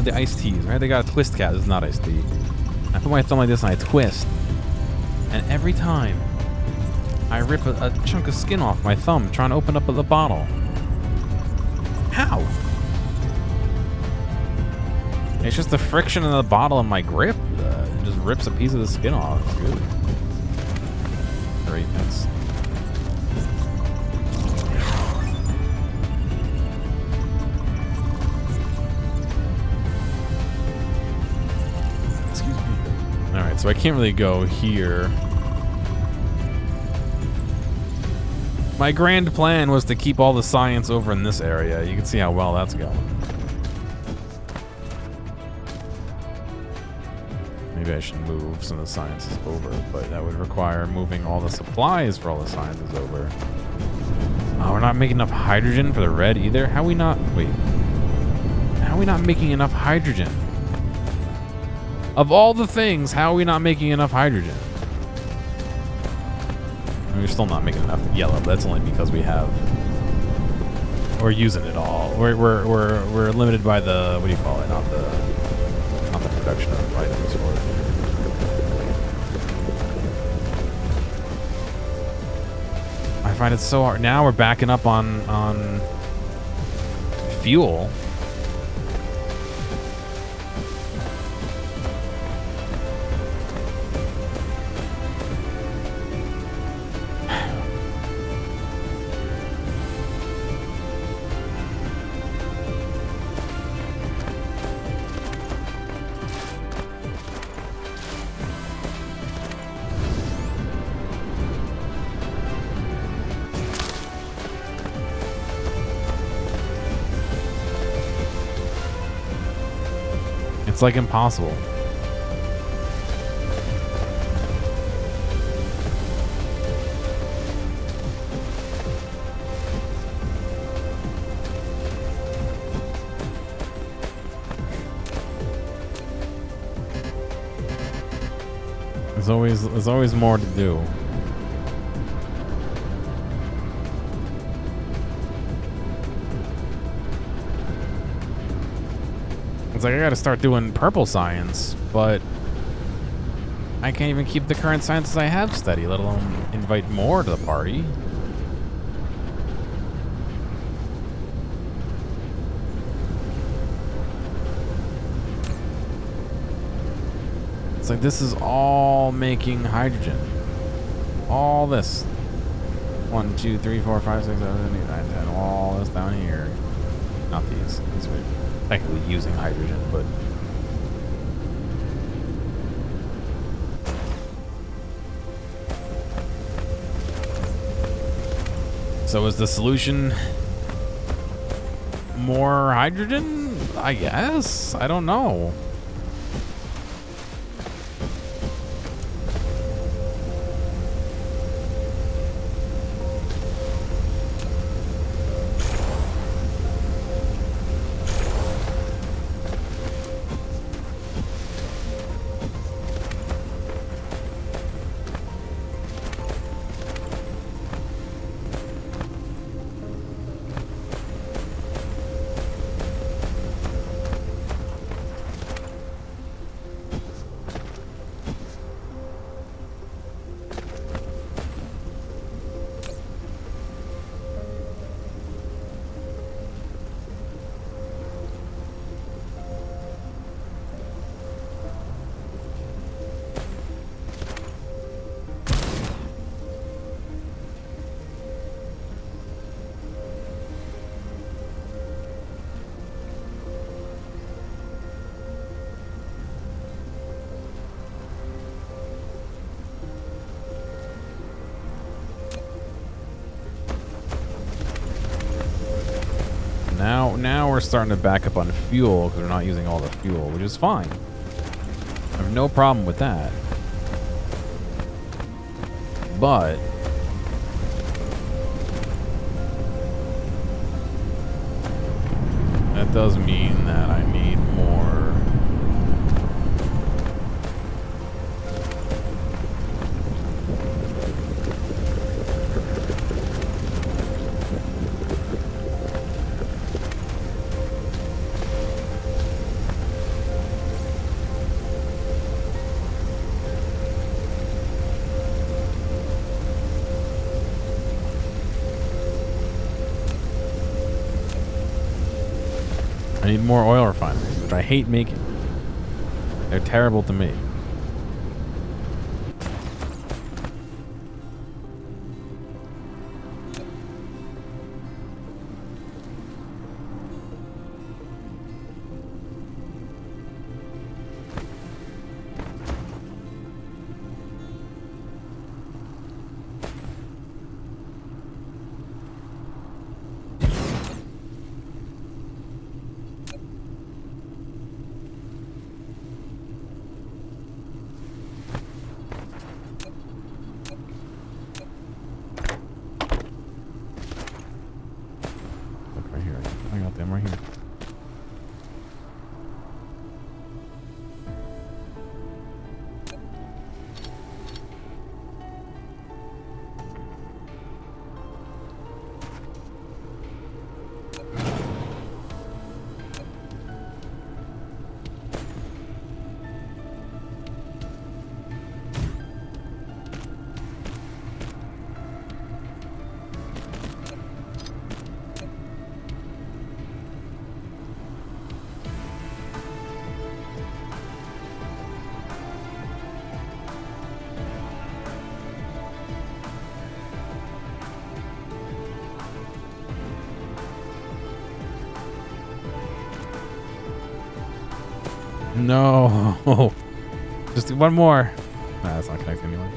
[SPEAKER 1] the iced teas, right? They got a twist cap. This is not iced tea. I put my thumb like this and I twist. And every time I rip a chunk of skin off my thumb trying to open up the bottle. How? It's just the friction in the bottle and my grip. It just rips a piece of the skin off. It's good. Great. That's... Alright, so I can't really go here. My grand plan was to keep all the science over in this area. You can see how well that's going. Maybe I should move some of the sciences over, but that would require moving all the supplies for all the sciences over. Oh, we're not making enough hydrogen for the red either? How are we not... Wait. How are we not making enough hydrogen? Of all the things, how are we not making enough hydrogen? We're still not making enough yellow, but that's only because we're using it all. We're limited by the, what do you call it? Not the production of items for it. I find it so hard. Now we're backing up on fuel. It's like impossible. There's always more to do. It's like I gotta start doing purple science, but I can't even keep the current sciences I have steady, let alone invite more to the party. It's like this is all making hydrogen. All this. 1, 2, 3, 4, 5, 6, 7, 8, 9, 10. All this down here. Not these. These are technically using hydrogen, but so is the solution more hydrogen? I guess. I don't know. Now we're starting to back up on fuel because we're not using all the fuel, which is fine. I have no problem with that. But that does mean that I need more. I need more oil refineries, which I hate making. They're terrible to me. No. Just one more. Nah, that's not connecting anymore.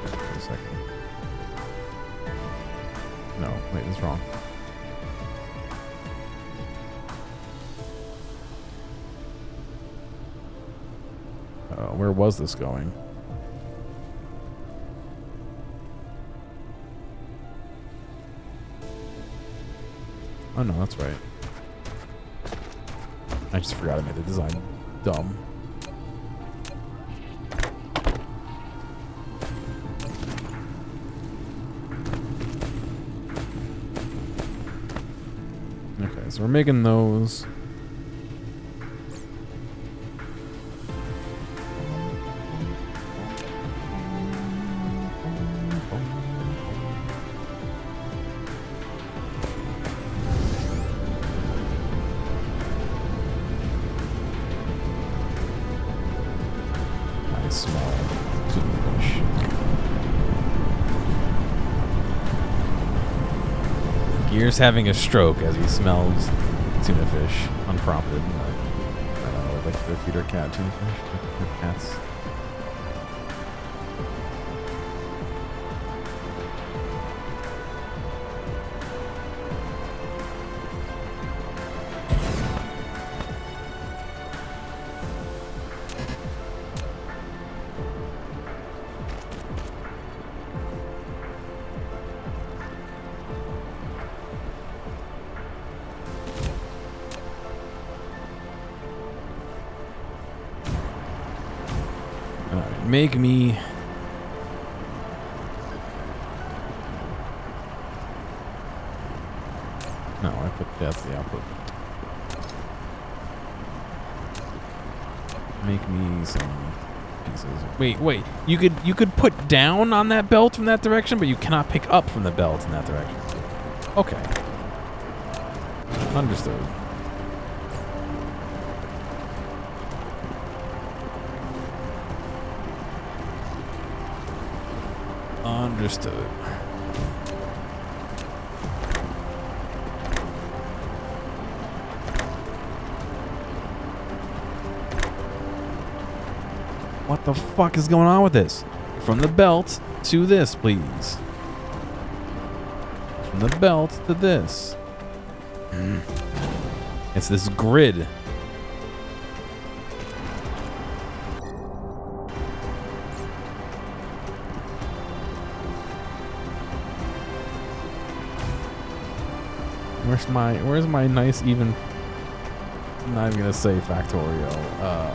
[SPEAKER 1] Wait a second. No, wait, it's wrong. Where was this going? Oh no, that's right. I just forgot I made the design dumb. Okay, so we're making those. Gear's having a stroke as he smells tuna fish unprompted. I don't know, like the feeder cat tuna fish. Like cats. Make me no, I put that's the output. Make me some pieces. Wait. You could put down on that belt from that direction, but you cannot pick up from the belt in that direction. Okay. Understood. Understood. What the fuck is going on with this? From the belt to this, please. From the belt to this. It's this grid. Where's my nice even, I'm not even gonna say factorial,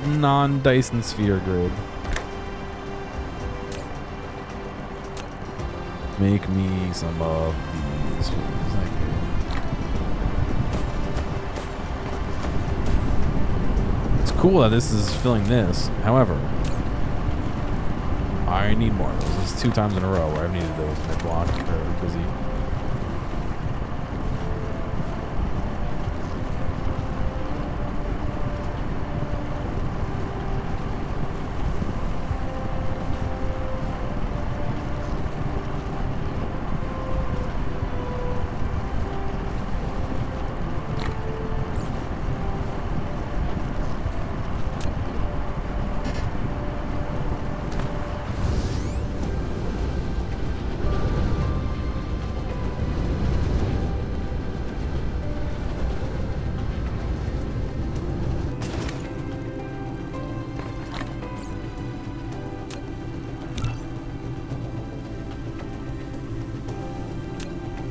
[SPEAKER 1] non-Dyson sphere grid. Make me some of these, please. Thank you. It's cool that this is filling this. However, I need more of those. This is 2 times in a row where I've needed those and they're blocked or busy.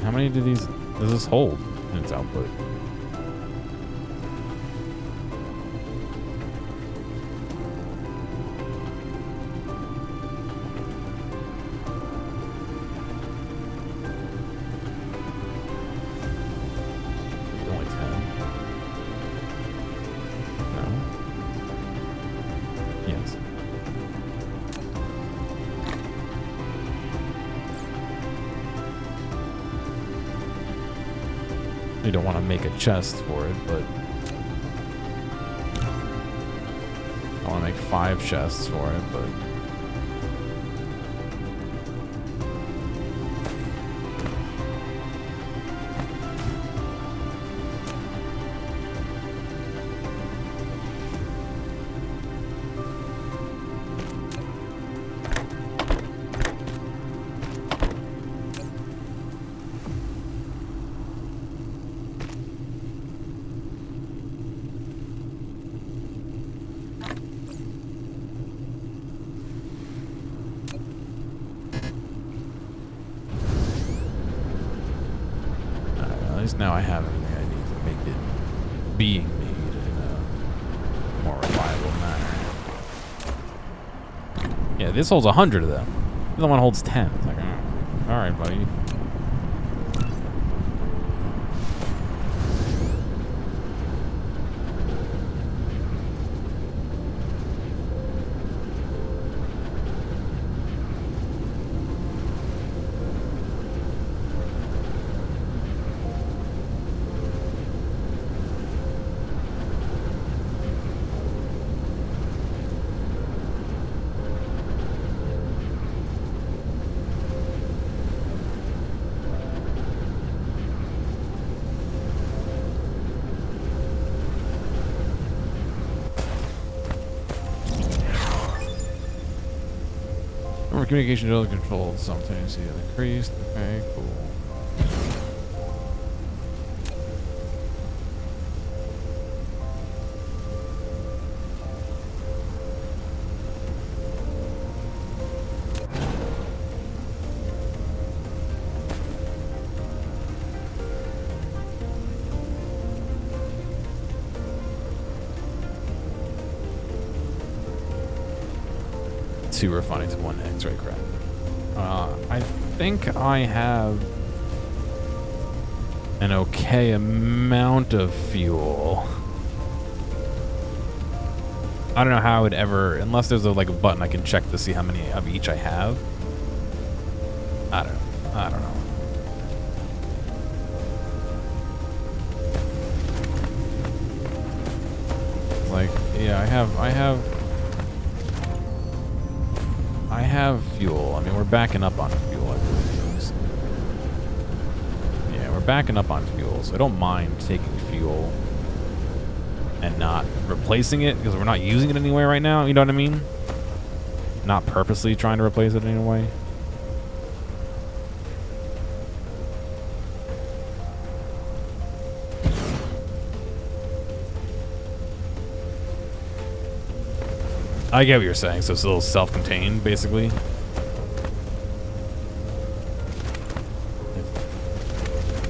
[SPEAKER 1] How many does this hold in its output? Only 10. No. Yes. You don't want to make a chest for it, but I want to make 5 chests for it, but now I have everything I need to make it being made in a more reliable manner. Yeah, this holds 100 of them. The other one holds 10. It's like, all right, buddy. Communication data control sometimes increased. Okay, cool. Two refining to 1 X-ray crack. I think I have an okay amount of fuel. I don't know how I would ever, unless there's like a button I can check to see how many of each I have. I don't know. Like, yeah, I have fuel. I mean, we're backing up on fuel, I believe. Yeah, we're backing up on fuel, so I don't mind taking fuel and not replacing it because we're not using it anyway right now. You know what I mean? Not purposely trying to replace it anyway. I get what you're saying. So it's a little self-contained, basically. I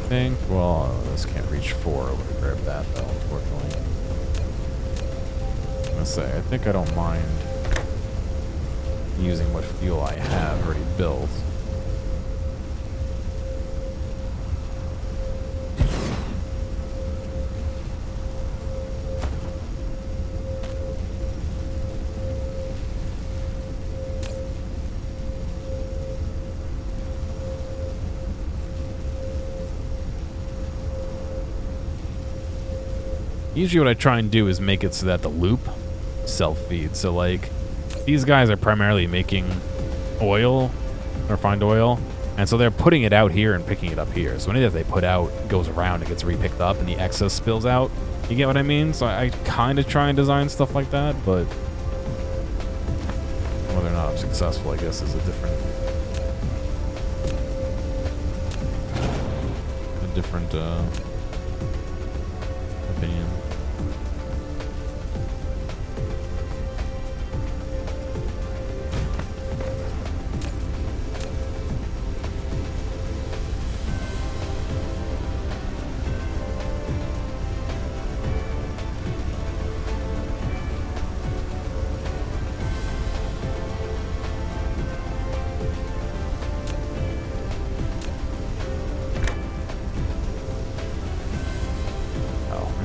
[SPEAKER 1] think. Well, this can't reach 4. I would have grabbed that though, unfortunately. I'm gonna say I think I don't mind using what fuel I have already built. Usually what I try and do is make it so that the loop self-feeds. So like, these guys are primarily making oil, refined oil, and so they're putting it out here and picking it up here. So anything that they put out goes around and gets re-picked up and the excess spills out. You get what I mean? So I kind of try and design stuff like that, but whether or not I'm successful, I guess, is a different opinion.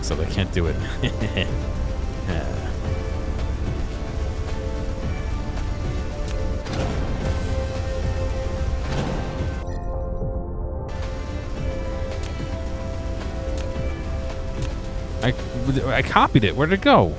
[SPEAKER 1] So they can't do it. I copied it. Where'd it go?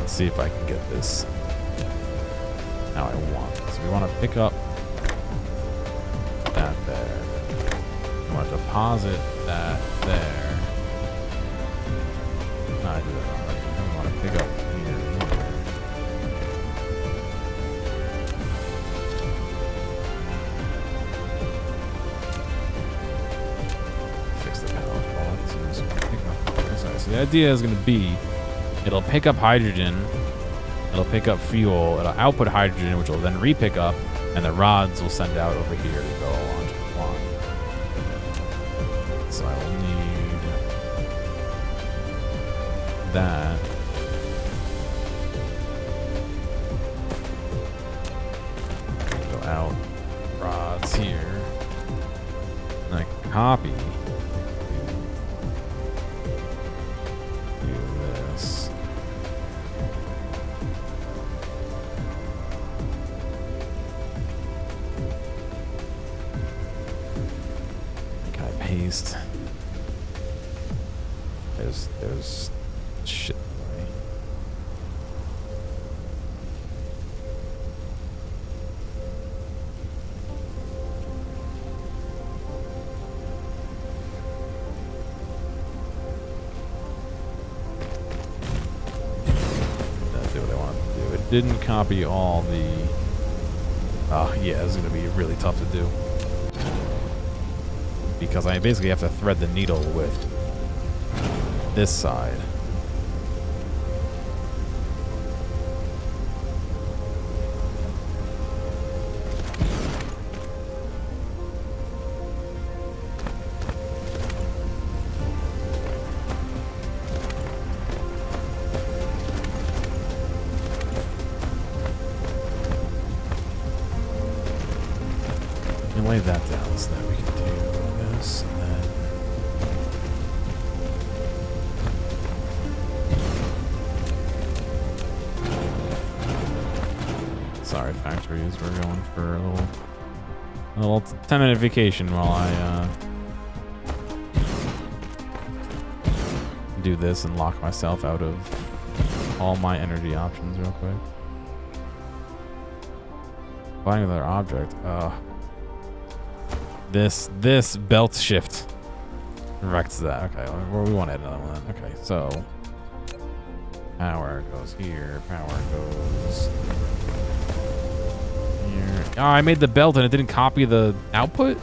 [SPEAKER 1] See if I can get this how I want. So we want to pick up that there. We want to deposit that there. No, I do that already. We want to pick up here. Fix the power fault. So pick up. So the idea is going to be, it'll pick up hydrogen, it'll pick up fuel, it'll output hydrogen, which will then re-pick up, and the rods will send out over here to go onto the line. So I will need that. Go out, rods here, and I can copy. There's shit in the way. That's what I wanted to do. It didn't copy all the... Oh, yeah, this is going to be really tough to do. Because I basically have to thread the needle with this side. lay that down so that we can do this, and then... Sorry, factories. We're going for a little 10-minute vacation while I do this and lock myself out of all my energy options real quick. Find another object. This belt shift wrecks that. Okay, well, we want to add another one. Okay, so power goes here. Power goes here. Oh, I made the belt and it didn't copy the output?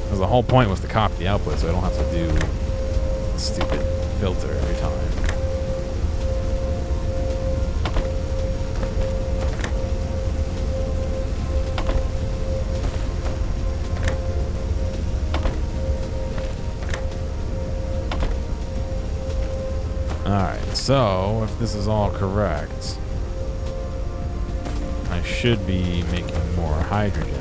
[SPEAKER 1] The whole point was to copy the output, so I don't have to do the stupid filter every time. Alright, so if this is all correct, I should be making more hydrogen.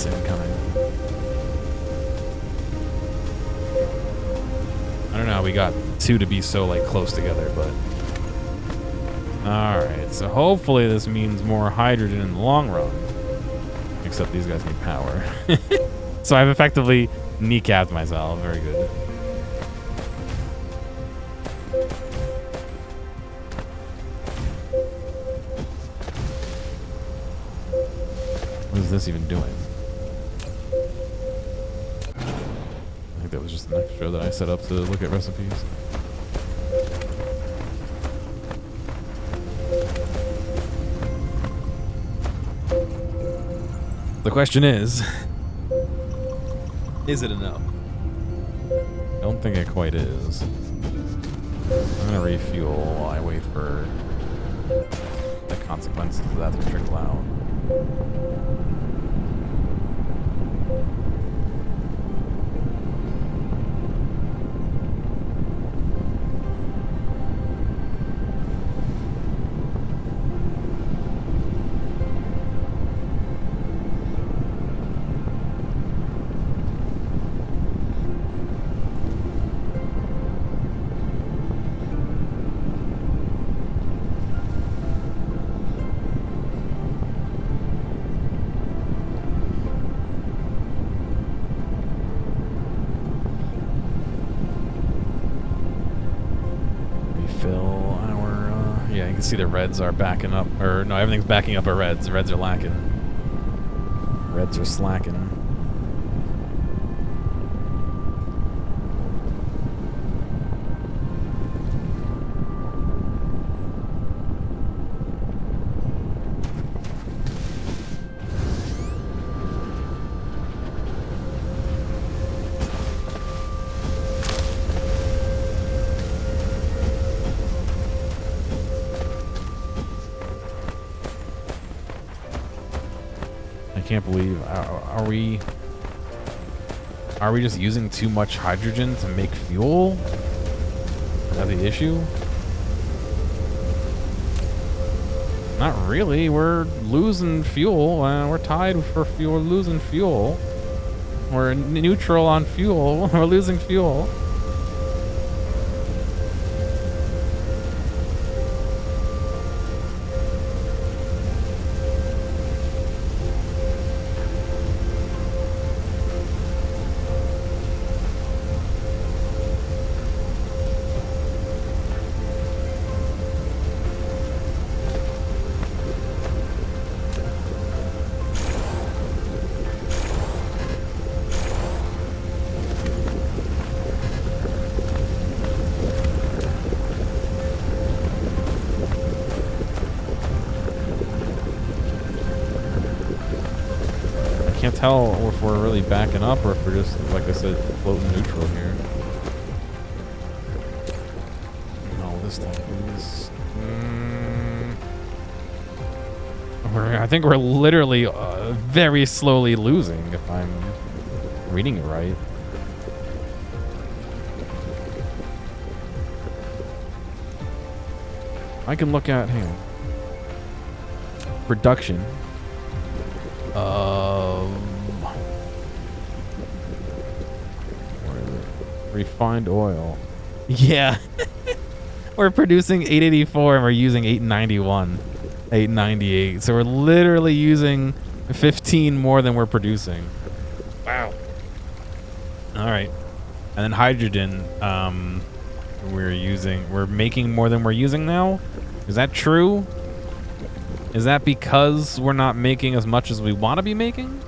[SPEAKER 1] Incoming. I don't know how we got two to be so like close together, but alright, so hopefully this means more hydrogen in the long run. Except these guys need power. So I've effectively kneecapped myself. Very good. What is this even doing? That was just an extra that I set up to look at recipes. The question is it enough? I don't think it quite is. I'm gonna refuel while I wait for the consequences of that to trickle out. See the reds are backing up, or no, everything's backing up our reds. The reds are lacking. Reds are slacking. I can't believe, are we just using too much hydrogen to make fuel? Is that the issue? Not really. We're losing fuel. We're tied for fuel. We're losing fuel. We're neutral on fuel. We're losing fuel. tell if we're really backing up or if we're just, like I said, floating neutral here. No, this time, please. I think we're literally very slowly losing, if I'm reading it right. I can look at, hang on. Production. Where is it? Refined oil. Yeah. We're producing 884 and we're using 891. 898. So we're literally using 15 more than we're producing. Wow. All right. And then hydrogen, we're making more than we're using now? Is that true? Is that because we're not making as much as we want to be making?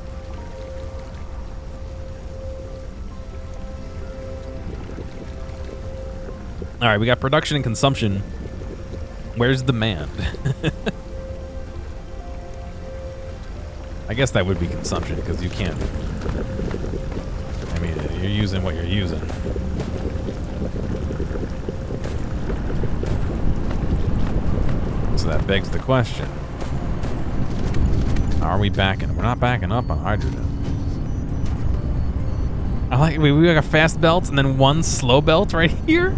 [SPEAKER 1] All right, we got production and consumption. Where's demand? I guess that would be consumption because you can't. I mean, you're using what you're using. So that begs the question. Are we backing? We're not backing up on hydrogen. I like we got fast belts and then one slow belt right here.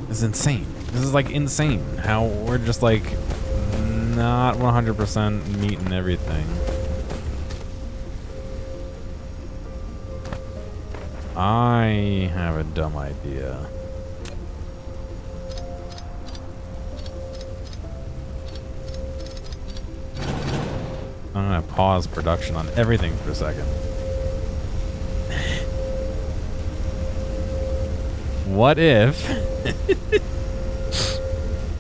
[SPEAKER 1] This is insane. This is like insane how we're just like not 100% meeting everything. I have a dumb idea. I'm gonna pause production on everything for a second. What if...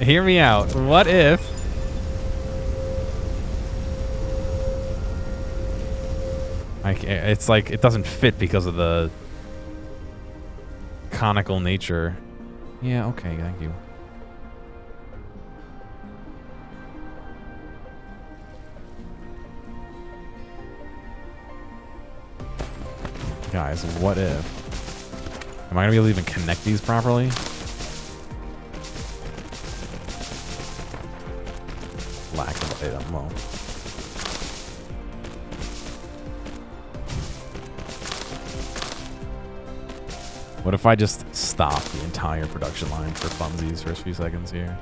[SPEAKER 1] Hear me out. What if... It's like, it doesn't fit because of the conical nature. Yeah, okay, thank you. Guys, what if? Am I gonna be able to even connect these properly? Lack of item, well. What if I just stop the entire production line for funsies for a few seconds here?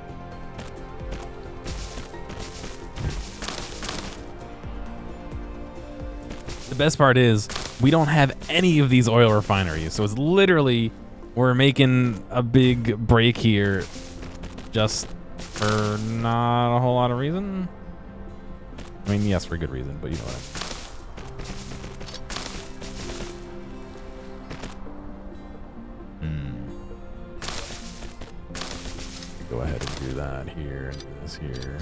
[SPEAKER 1] The best part is we don't have any of these oil refineries, so it's literally we're making a big break here just for not a whole lot of reason. I mean, yes, for good reason, but you know what I mean. Go ahead and do that here and do this here.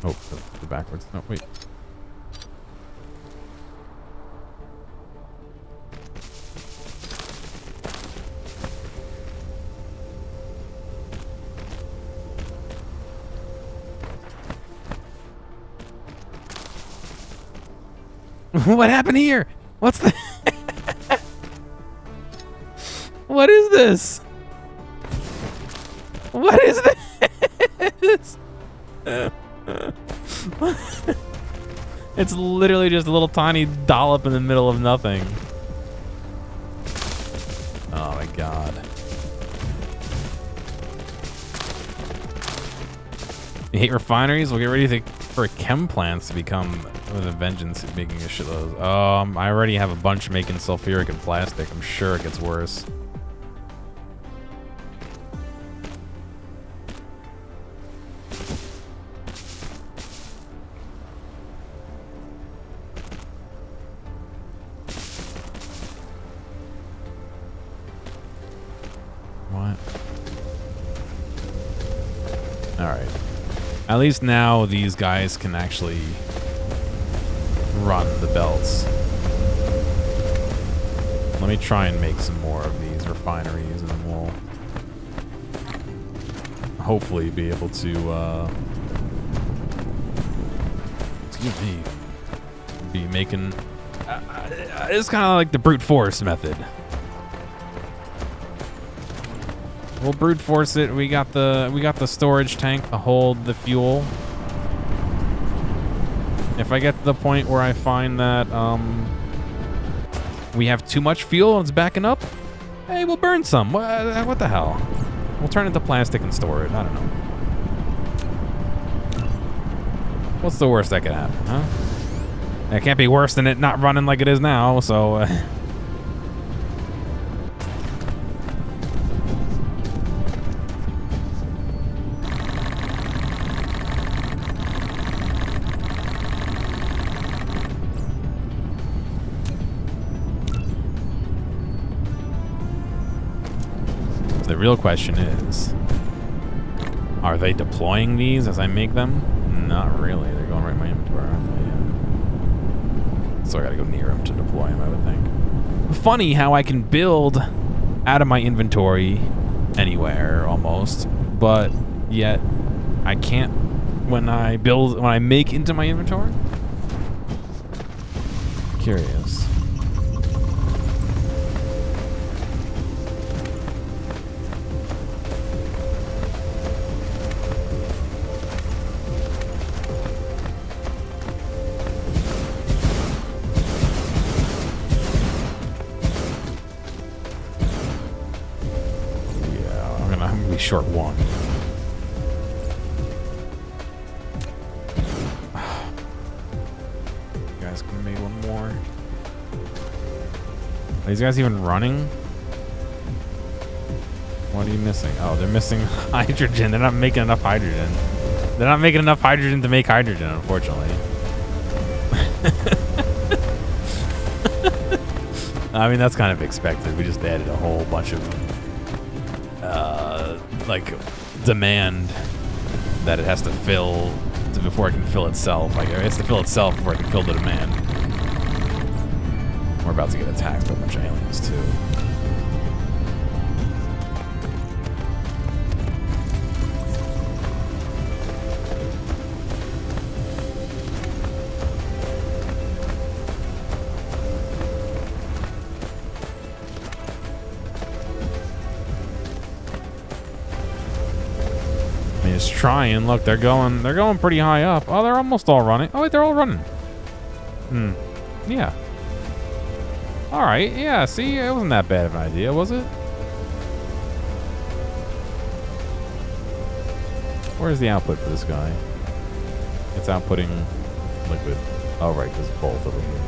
[SPEAKER 1] Oh, the backwards. No, wait. What happened here? What's the... What is this? What is this? It's literally just a little tiny dollop in the middle of nothing. Oh my god. You hate refineries? We'll get ready for chem plants to become with a vengeance at making a shitload. I already have a bunch making sulfuric and plastic. I'm sure it gets worse. Alright. At least now these guys can actually run the belts. Let me try and make some more of these refineries, and then we'll hopefully be able to, excuse me, be making... it's kind of like the brute force method. We'll brute force it. We got the storage tank to hold the fuel. If I get to the point where I find that we have too much fuel and it's backing up, hey, we'll burn some. What the hell? We'll turn it to plastic and store it. I don't know. What's the worst that could happen, huh? It can't be worse than it not running like it is now, so... The real question is, are they deploying these as I make them? Not really. They're going right in my inventory, aren't they? Yeah. So I gotta go near them to deploy them, I would think. Funny how I can build out of my inventory anywhere, almost, but yet I can't when I make into my inventory? Curious. Short one. You guys can make one more. Are these guys even running? What are you missing? Oh, they're missing hydrogen. They're not making enough hydrogen. They're not making enough hydrogen to make hydrogen, unfortunately. I mean, that's kind of expected. We just added a whole bunch of like demand that it has to fill before it can fill itself. Like it has to fill itself before it can fill the demand. We're about to get attacked by a bunch of aliens too. Just trying. Look, they're going pretty high up. Oh, they're almost all running. Oh wait, they're all running. Yeah. All right. Yeah. See, it wasn't that bad of an idea, was it? Where's the output for this guy? It's outputting liquid. Oh right, there's both over here.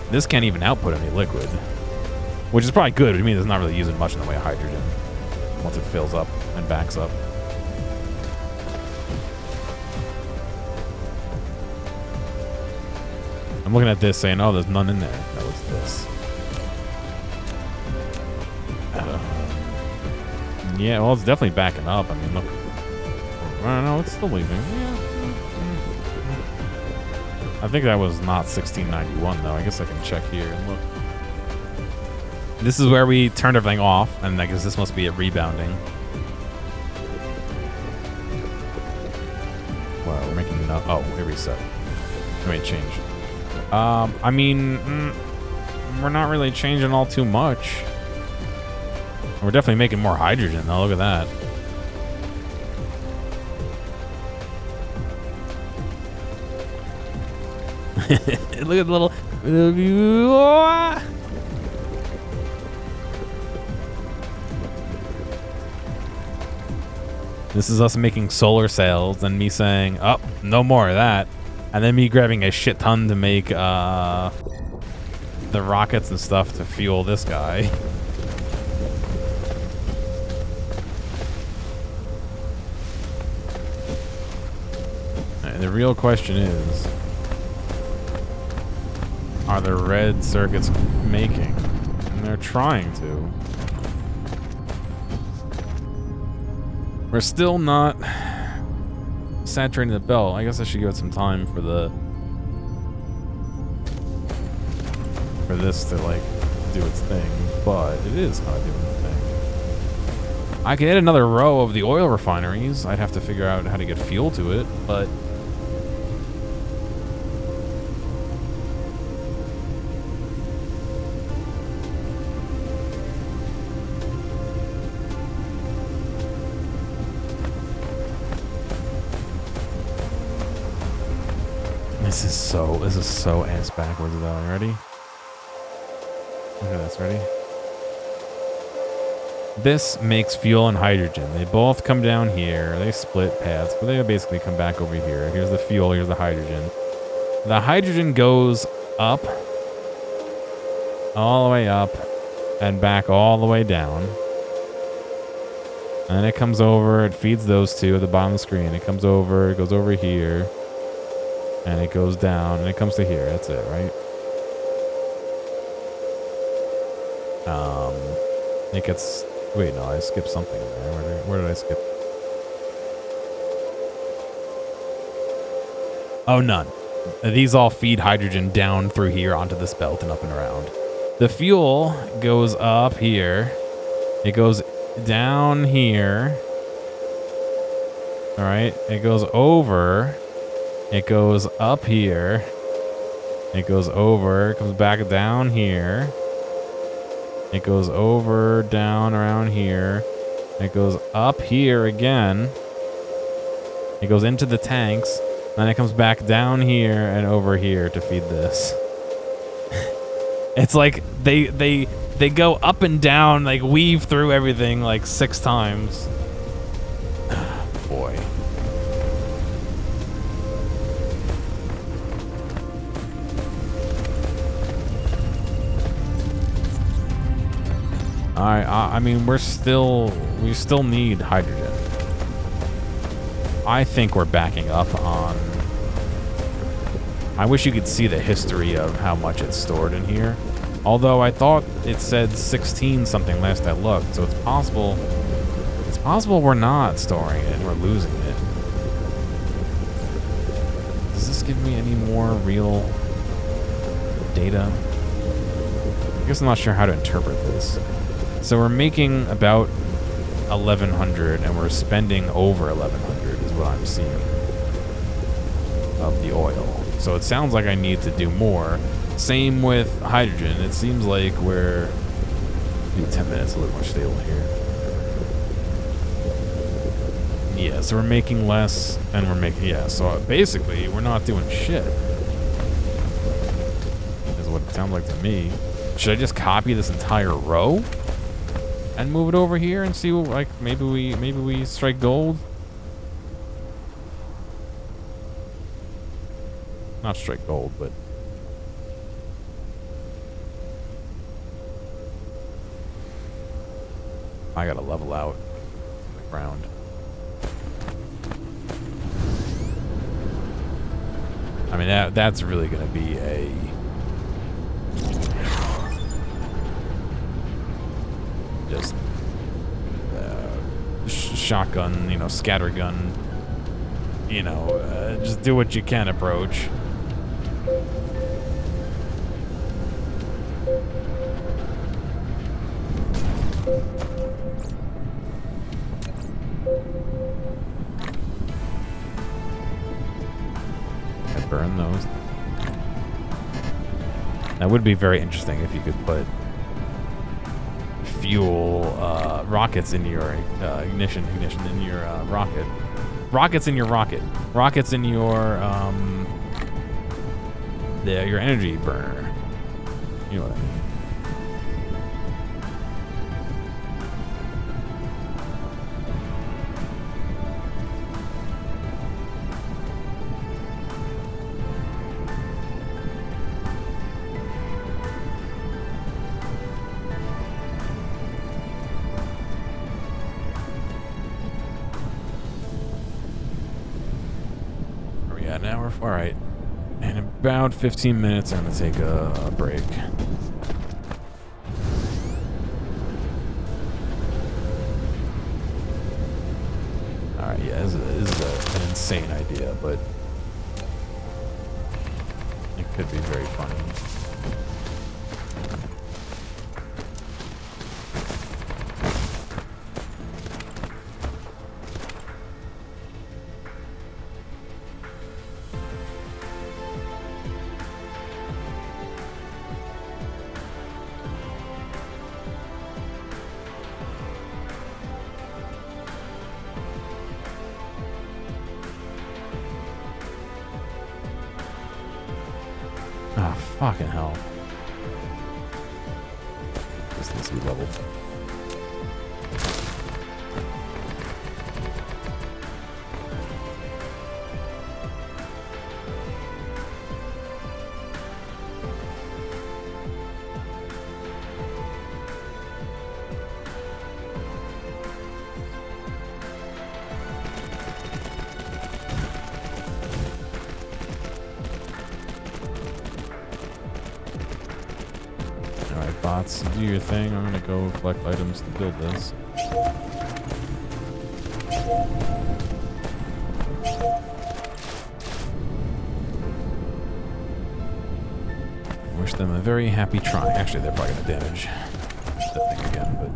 [SPEAKER 1] This can't even output any liquid, which is probably good. I mean, it's not really using much in the way of hydrogen once it fills up and backs up. I'm looking at this saying, oh, there's none in there. That was this. Yeah, well, it's definitely backing up. I mean, look. I don't know, it's still leaving. Yeah. I think that was not 1691, though. I guess I can check here and look. This is where we turned everything off, and I guess this must be it rebounding. Wow, we're making no. Oh, here we set. We made change. I mean, we're not really changing all too much. We're definitely making more hydrogen, though. Look at that. Look at the little. This is us making solar sails, and me saying, "Oh, no more of that," and then me grabbing a shit ton to make the rockets and stuff to fuel this guy. And the real question is, are the red circuits making? And they're trying to. We're still not saturating the belt. I guess I should give it some time for this to like do its thing, but it is kind of doing its thing. I could add another row of the oil refineries. I'd have to figure out how to get fuel to it, but this is so ass backwards though. Ready? Look at this, ready? This makes fuel and hydrogen. They both come down here. They split paths, but they basically come back over here. Here's the fuel, here's the hydrogen. The hydrogen goes up, all the way up, and back all the way down. And then it comes over, it feeds those two at the bottom of the screen. It comes over, it goes over here, and it goes down, and it comes to here. That's it, right? It gets... Wait, no, I skipped something in there. Where did I skip? Oh, none. These all feed hydrogen down through here onto this belt and up and around. The fuel goes up here. It goes down here. All right. It goes over. It goes up here. It goes over. It comes back down here. It goes over, down, around here. It goes up here again. It goes into the tanks. Then it comes back down here and over here to feed this. It's like they go up and down, like weave through everything like 6 times. Boy. I mean, we still need hydrogen. I think we're backing up on... I wish you could see the history of how much it's stored in here. Although I thought it said 16 something last I looked, so it's possible we're not storing it and we're losing it. Does this give me any more real data? I guess I'm not sure how to interpret this. So we're making about 1,100 and we're spending over 1,100 is what I'm seeing of the oil. So it sounds like I need to do more. Same with hydrogen. It seems like we're... Maybe 10 minutes, a little more stable here. Yeah, so we're making less and we're making... Yeah, so basically we're not doing shit. Is what it sounds like to me. Should I just copy this entire row? And move it over here and see what, like, maybe we strike gold. Not strike gold, but I gotta level out the ground. I mean, that's really gonna be a just shotgun, you know, scattergun, you know, just do what you can approach. I burn those. That would be very interesting if you could put fuel rockets in your ignition in your rocket, rockets in your your energy burner. You know what I mean? All right. In about 15 minutes, I'm going to take a break. an insane idea, but it could be very funny. Ah, fucking hell. This needs to be leveled. Bots, do your thing. I'm gonna go collect items to build this. Wish them a very happy try. Actually, they're probably gonna damage the thing again, but.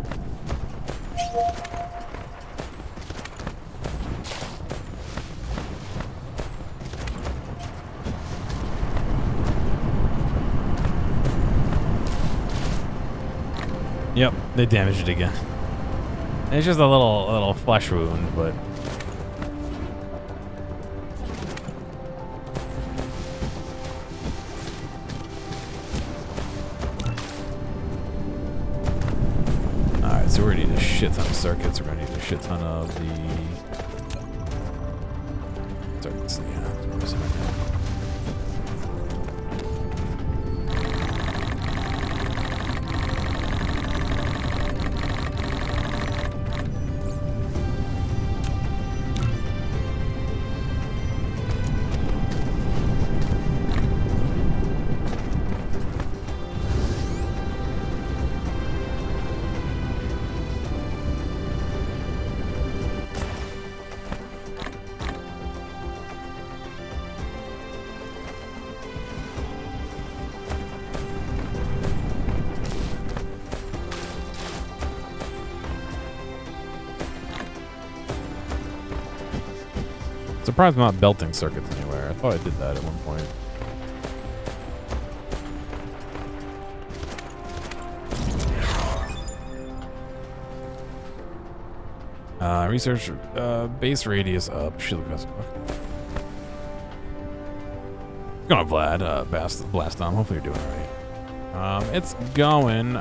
[SPEAKER 1] Yep, they damaged it again. It's just a little flesh wound, but alright, so we're gonna need a shit ton of circuits. We're gonna need a shit ton of the circuits. Yeah, that's what we're missing right now. Surprised I'm not belting circuits anywhere. I thought I did that at one point. Research base radius up. Shield capacity. Okay. Going on, Vlad. Blast on. Hopefully you're doing alright. It's going.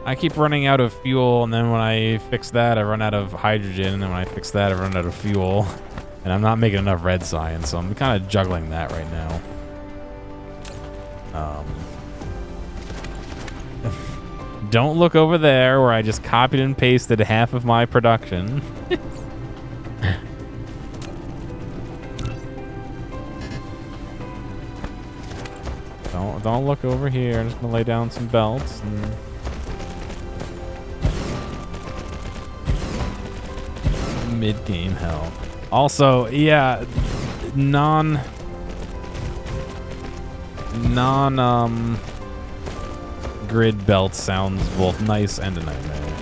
[SPEAKER 1] I keep running out of fuel, and then when I fix that, I run out of hydrogen, and then when I fix that, I run out of fuel. And I'm not making enough red science, so I'm kind of juggling that right now. Don't look over there where I just copied and pasted half of my production. Don't look over here. I'm just gonna lay down some belts and mid-game hell. Also, yeah, grid belt sounds both nice and a nightmare.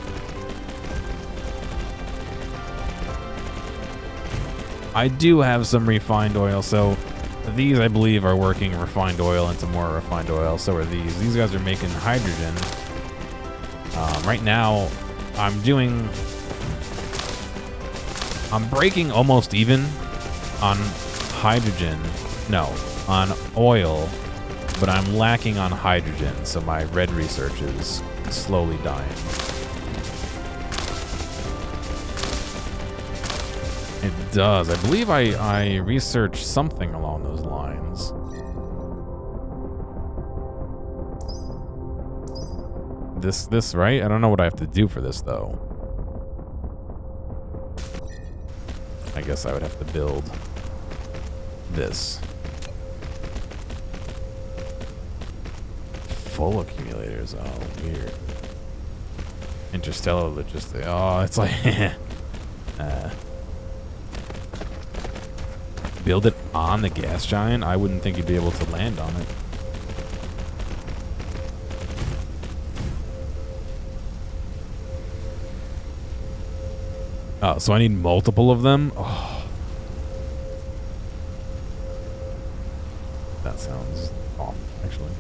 [SPEAKER 1] I do have some refined oil, so these I believe are working refined oil into more refined oil. So are these. These guys are making hydrogen. Right now, I'm breaking almost even on hydrogen. No, on oil. But I'm lacking on hydrogen, so my red research is slowly dying. It does. I believe I researched something along those lines. This, right? I don't know what I have to do for this, though. I guess I would have to build this. Full accumulators. Oh, weird. Interstellar logistics. Oh, it's like Build it on the gas giant? I wouldn't think you'd be able to land on it. Oh, so I need multiple of them? Oh. That sounds awful, actually.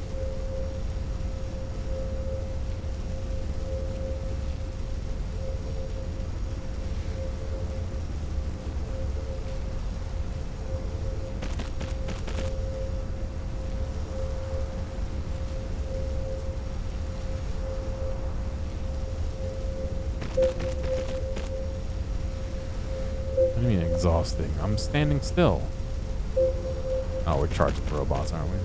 [SPEAKER 1] What do you mean exhausting? I'm standing still. Oh, we're charging the robots, aren't we?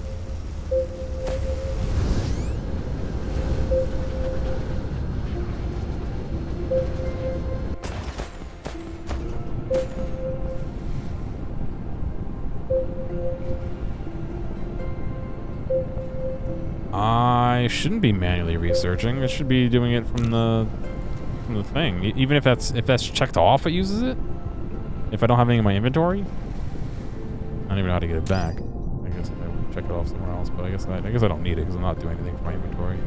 [SPEAKER 1] I shouldn't be manually researching. I should be doing it from the thing. Even if that's checked off, it uses it. If I don't have any in my inventory, I don't even know how to get it back. I guess I would check it off somewhere else, but I guess I don't need it because I'm not doing anything for my inventory.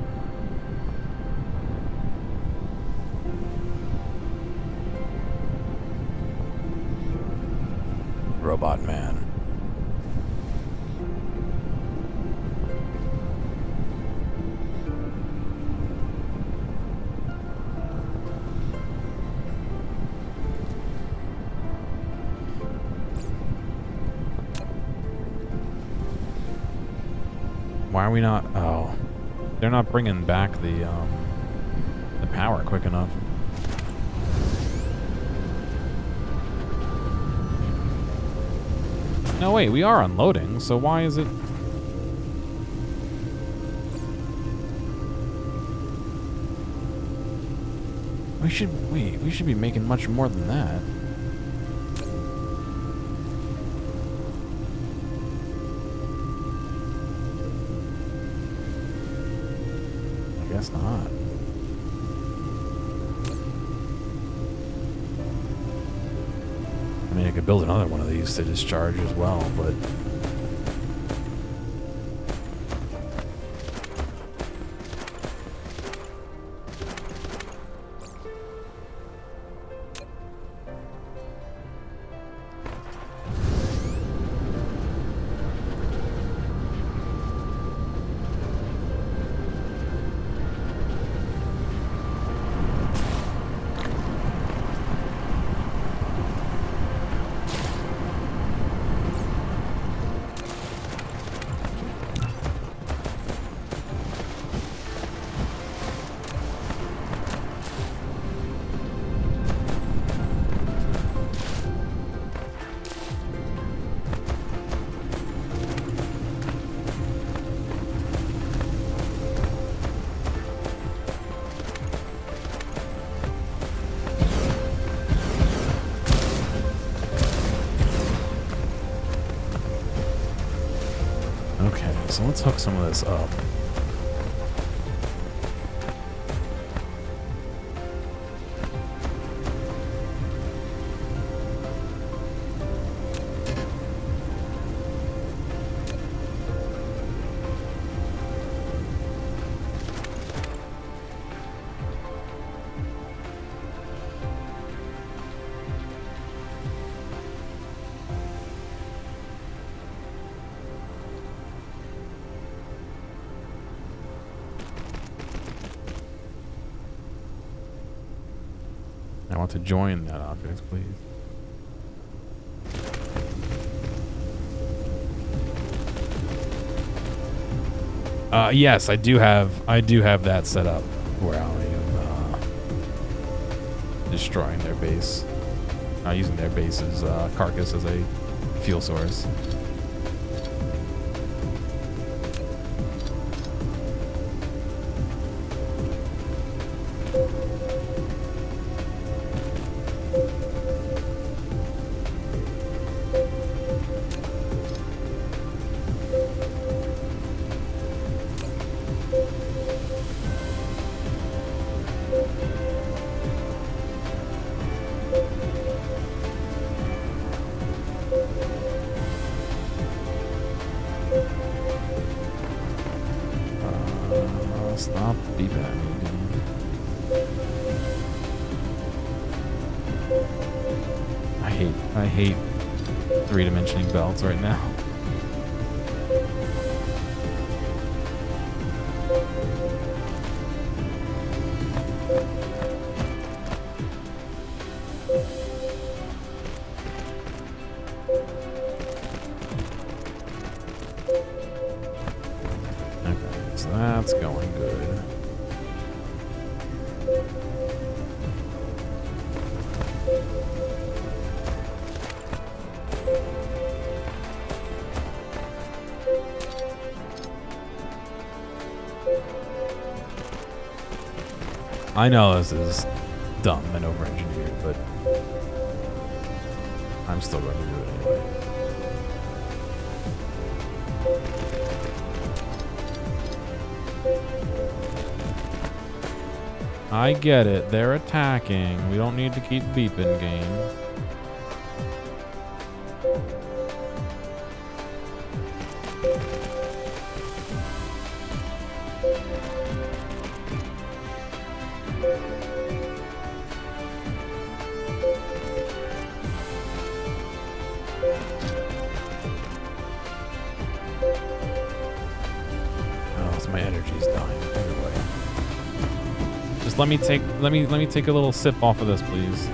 [SPEAKER 1] Robot man. Why are we not? Oh, they're not bringing back the power quick enough. No, wait, we are unloading. So why is it? We should be making much more than that. I guess not. I mean, I could build another one of these to discharge as well, but okay, so let's hook some of this up. I want to join that object, please. Yes, I do have that set up where I am destroying their base, using their base's carcass as a fuel source. Beep at me, dude. I hate three-dimensioning belts right now. Okay, so that's going good. I know this is dumb and over-engineered, but I'm still going to do it anyway. I get it. They're attacking. We don't need to keep beeping, game. My energy's dying. Anyway, just let me take a little sip off of this, please.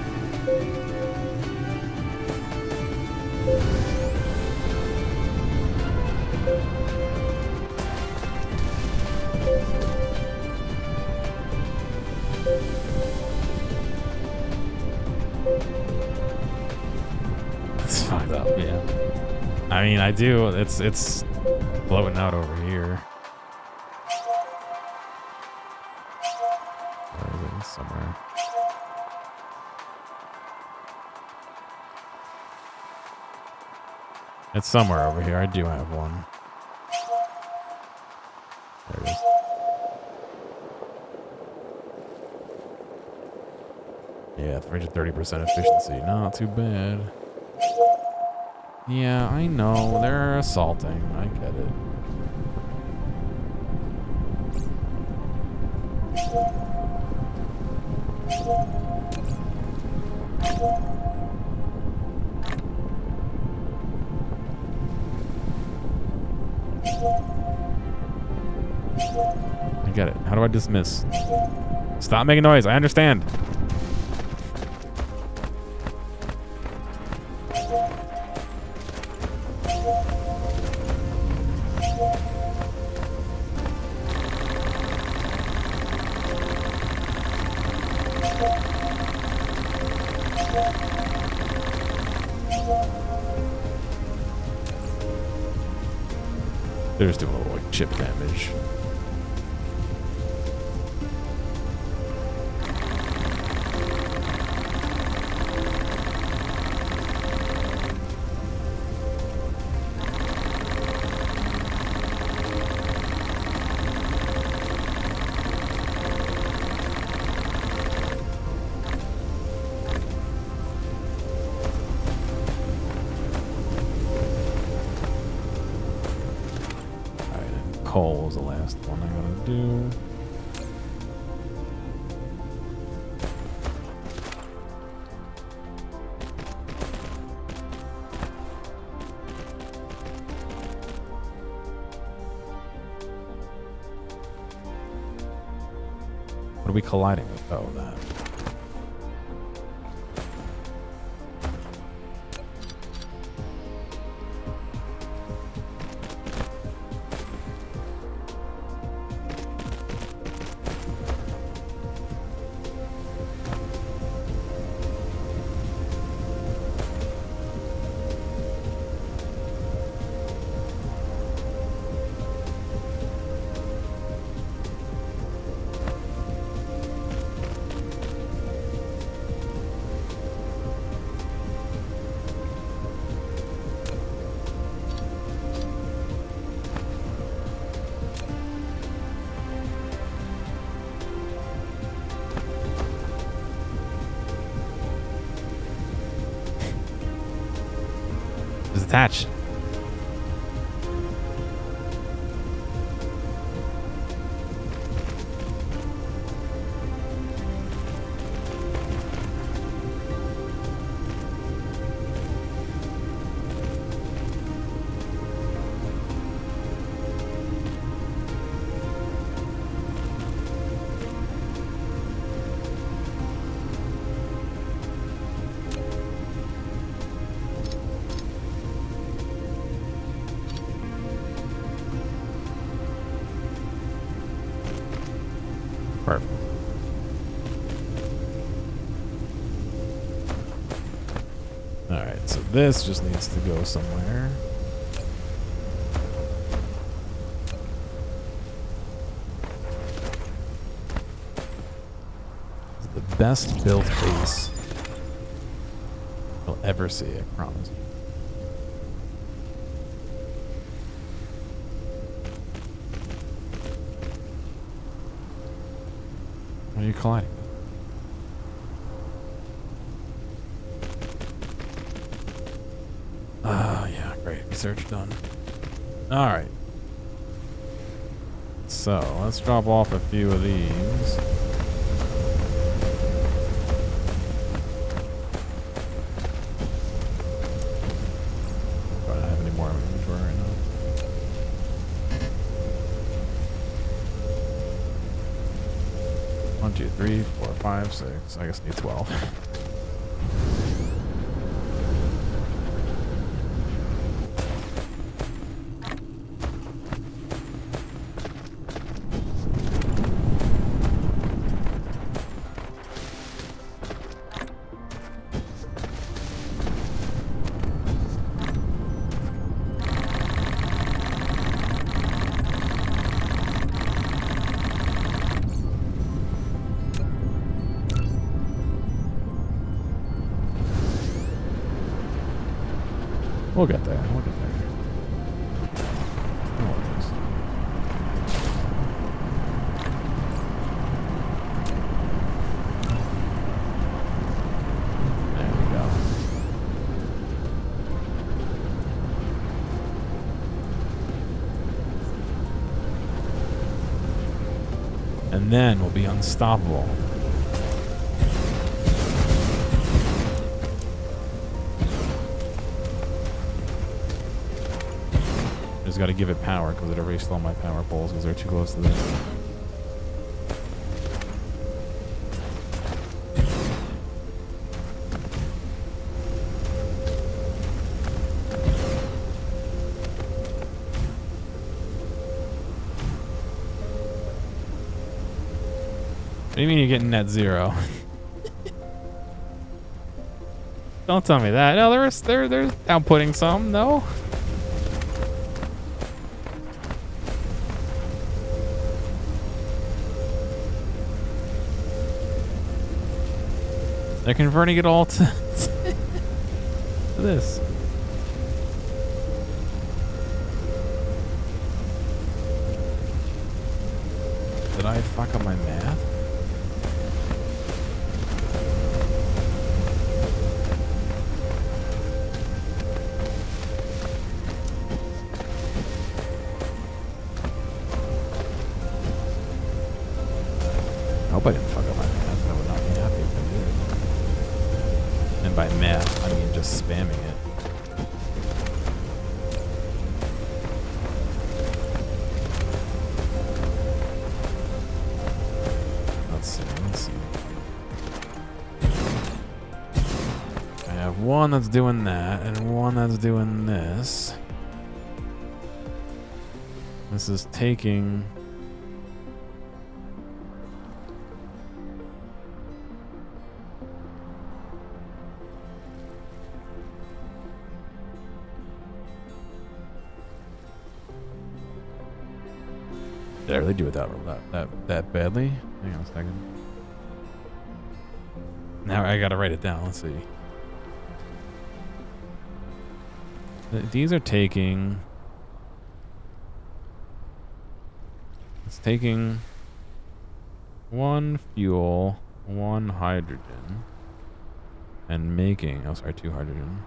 [SPEAKER 1] It's fucked up, yeah. I mean, I do. It's floating out over here. Somewhere. It's somewhere over here. I do have one. There it is. Yeah, 330% efficiency. Not too bad. Yeah, I know. They're assaulting. I get it. I get it. How do I dismiss? Stop making noise. I understand. They're just doing a little like chip damage. Coal is the last one I gotta do. What are we colliding with? Oh, that. Just attach. So this just needs to go somewhere. It's the best built base you'll ever see, I promise. What are you colliding with? Yeah, great. Research done. Alright. So, let's drop off a few of these. I don't have any more in my inventory right now. One, two, three, 4, 5, 6. I guess I need 12. We'll get there. We'll get there. No worries. There we go. And then we'll be unstoppable. Just got to give it power because it erased all my power poles because they're too close to this. What do you mean you're getting net zero? Don't tell me that. No, they're outputting some. No. They're converting it all to this. Did I fuck up my math? I hope I didn't fuck up my math. I would not be happy if I did. And by math, I mean just spamming it. Let's see. I have one that's doing that, and one that's doing this. This is taking... Did I really do it that badly? Hang on a second. Now I gotta write it down. Let's see. These are taking... It's taking 1 fuel, 1 hydrogen, and making... Oh, sorry, 2 hydrogen.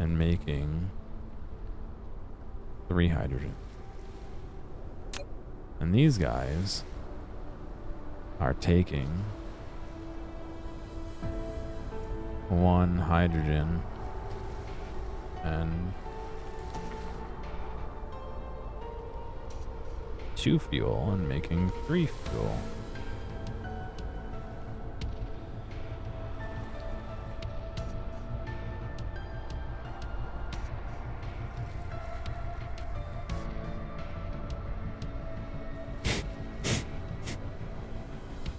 [SPEAKER 1] And making 3 hydrogen. And these guys are taking 1 hydrogen and 2 fuel and making 3 fuel.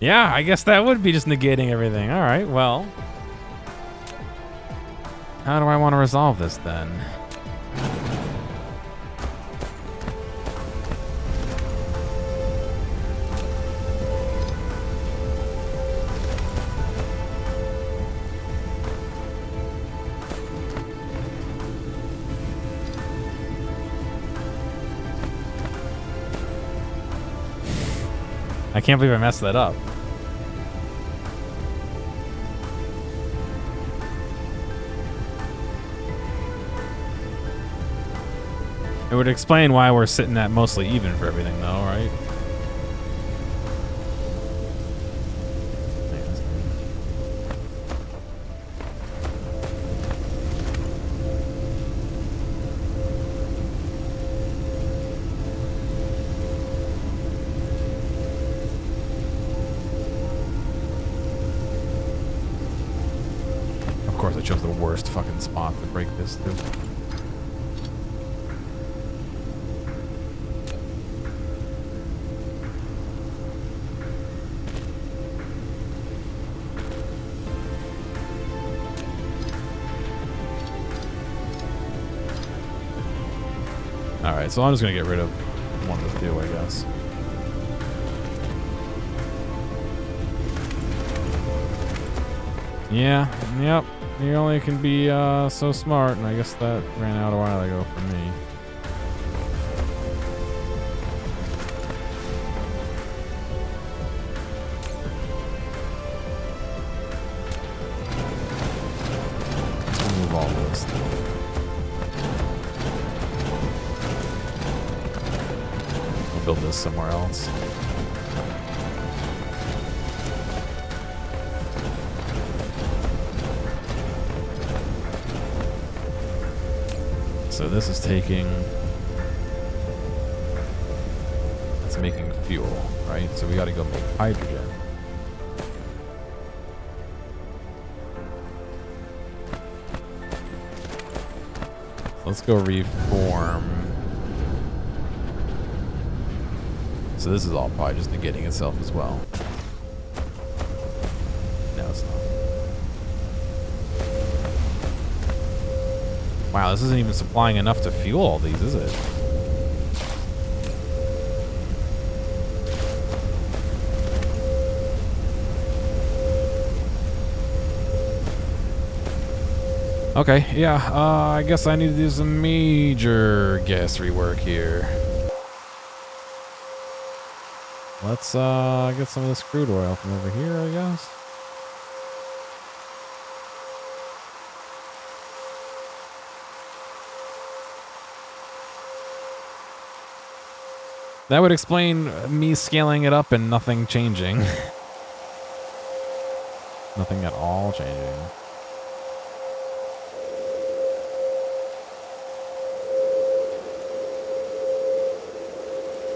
[SPEAKER 1] Yeah, I guess that would be just negating everything. All right, well. How do I want to resolve this then? I can't believe I messed that up. It would explain why we're sitting at mostly even for everything, though, right? Of course, I chose the worst fucking spot to break this through. Alright, so I'm just gonna get rid of one of the two, I guess. Yeah, yep. You only can be so smart, and I guess that ran out a while ago for me. Let's remove all this. I'll build this somewhere else. So this is taking, it's making fuel, right? So we gotta go make hydrogen. Let's go reform. So this is all probably just negating itself as well. No, it's not. Wow, this isn't even supplying enough to fuel all these, is it? Okay, yeah, I guess I need to do some major gas rework here. Let's get some of this crude oil from over here, I guess. That would explain me scaling it up and nothing changing. Nothing at all changing.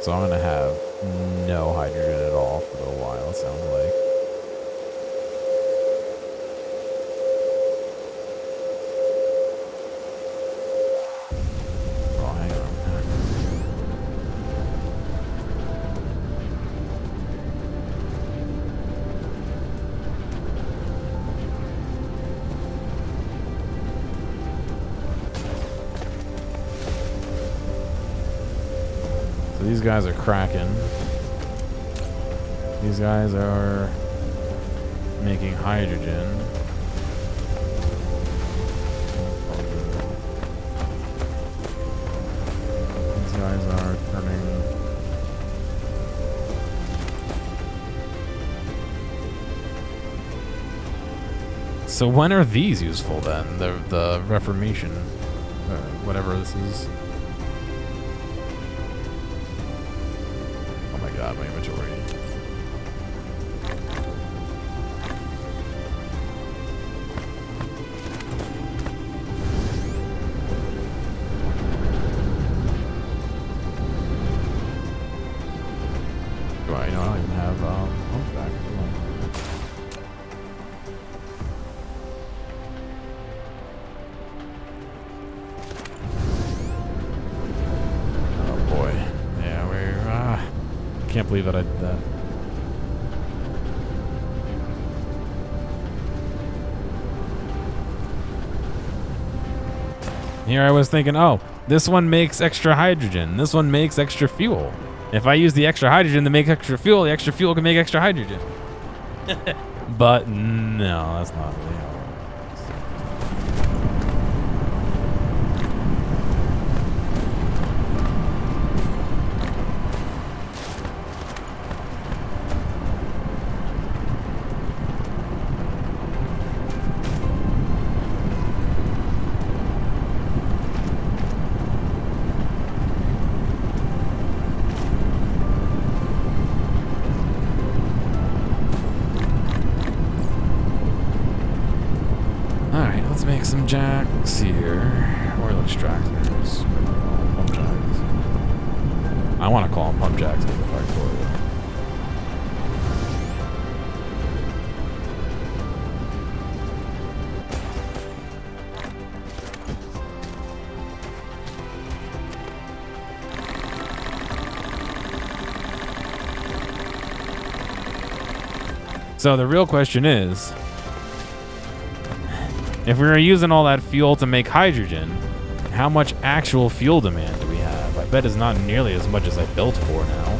[SPEAKER 1] So I'm gonna have no hydrogen at all for a little while, it sounds like. Oh, hang on. So these guys are cracking. These guys are making hydrogen. These guys are turning. So when are these useful then? The Reformation, whatever this is. Oh my god, my inventory. Right, no, I don't even have pump back. Oh boy. Yeah, we're can't believe that I did that. Here I was thinking, oh, this one makes extra hydrogen. This one makes extra fuel. If I use the extra hydrogen to make extra fuel, the extra fuel can make extra hydrogen. But no, that's not really how it works. Alright, let's make some jacks here. Oil extractors. Pump jacks. I want to call them pump jacks in the factory. So the real question is, if we were using all that fuel to make hydrogen, how much actual fuel demand do we have? I bet it's not nearly as much as I built for now.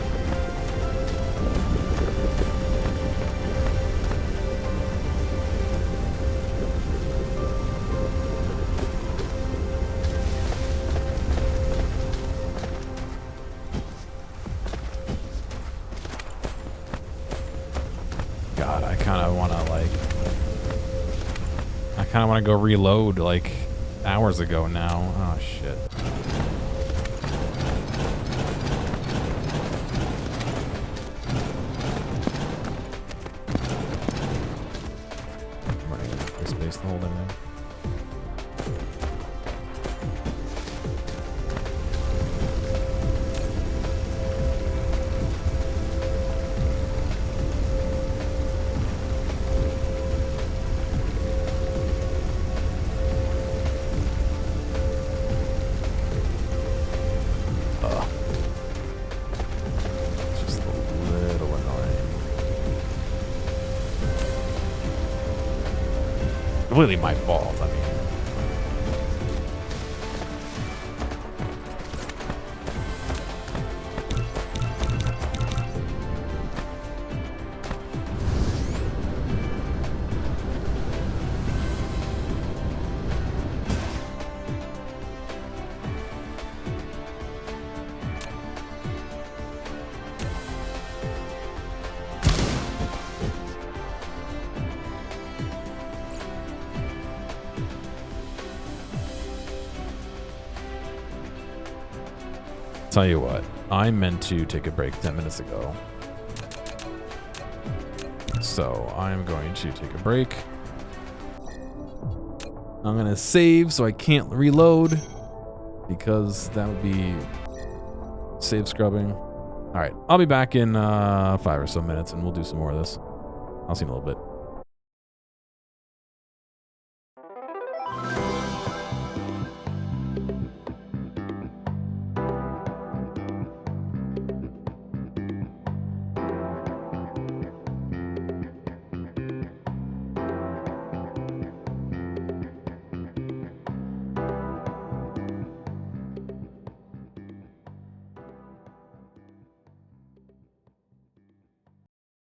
[SPEAKER 1] God, I kind of want to go reload like hours ago now. Oh shit. I'm running out of space to hold everything. Completely my fault. I mean, tell you what, I meant to take a break 10 minutes ago. So I'm going to take a break. I'm going to save so I can't reload because that would be save scrubbing. All right, I'll be back in 5 or so minutes and we'll do some more of this. I'll see you in a little bit.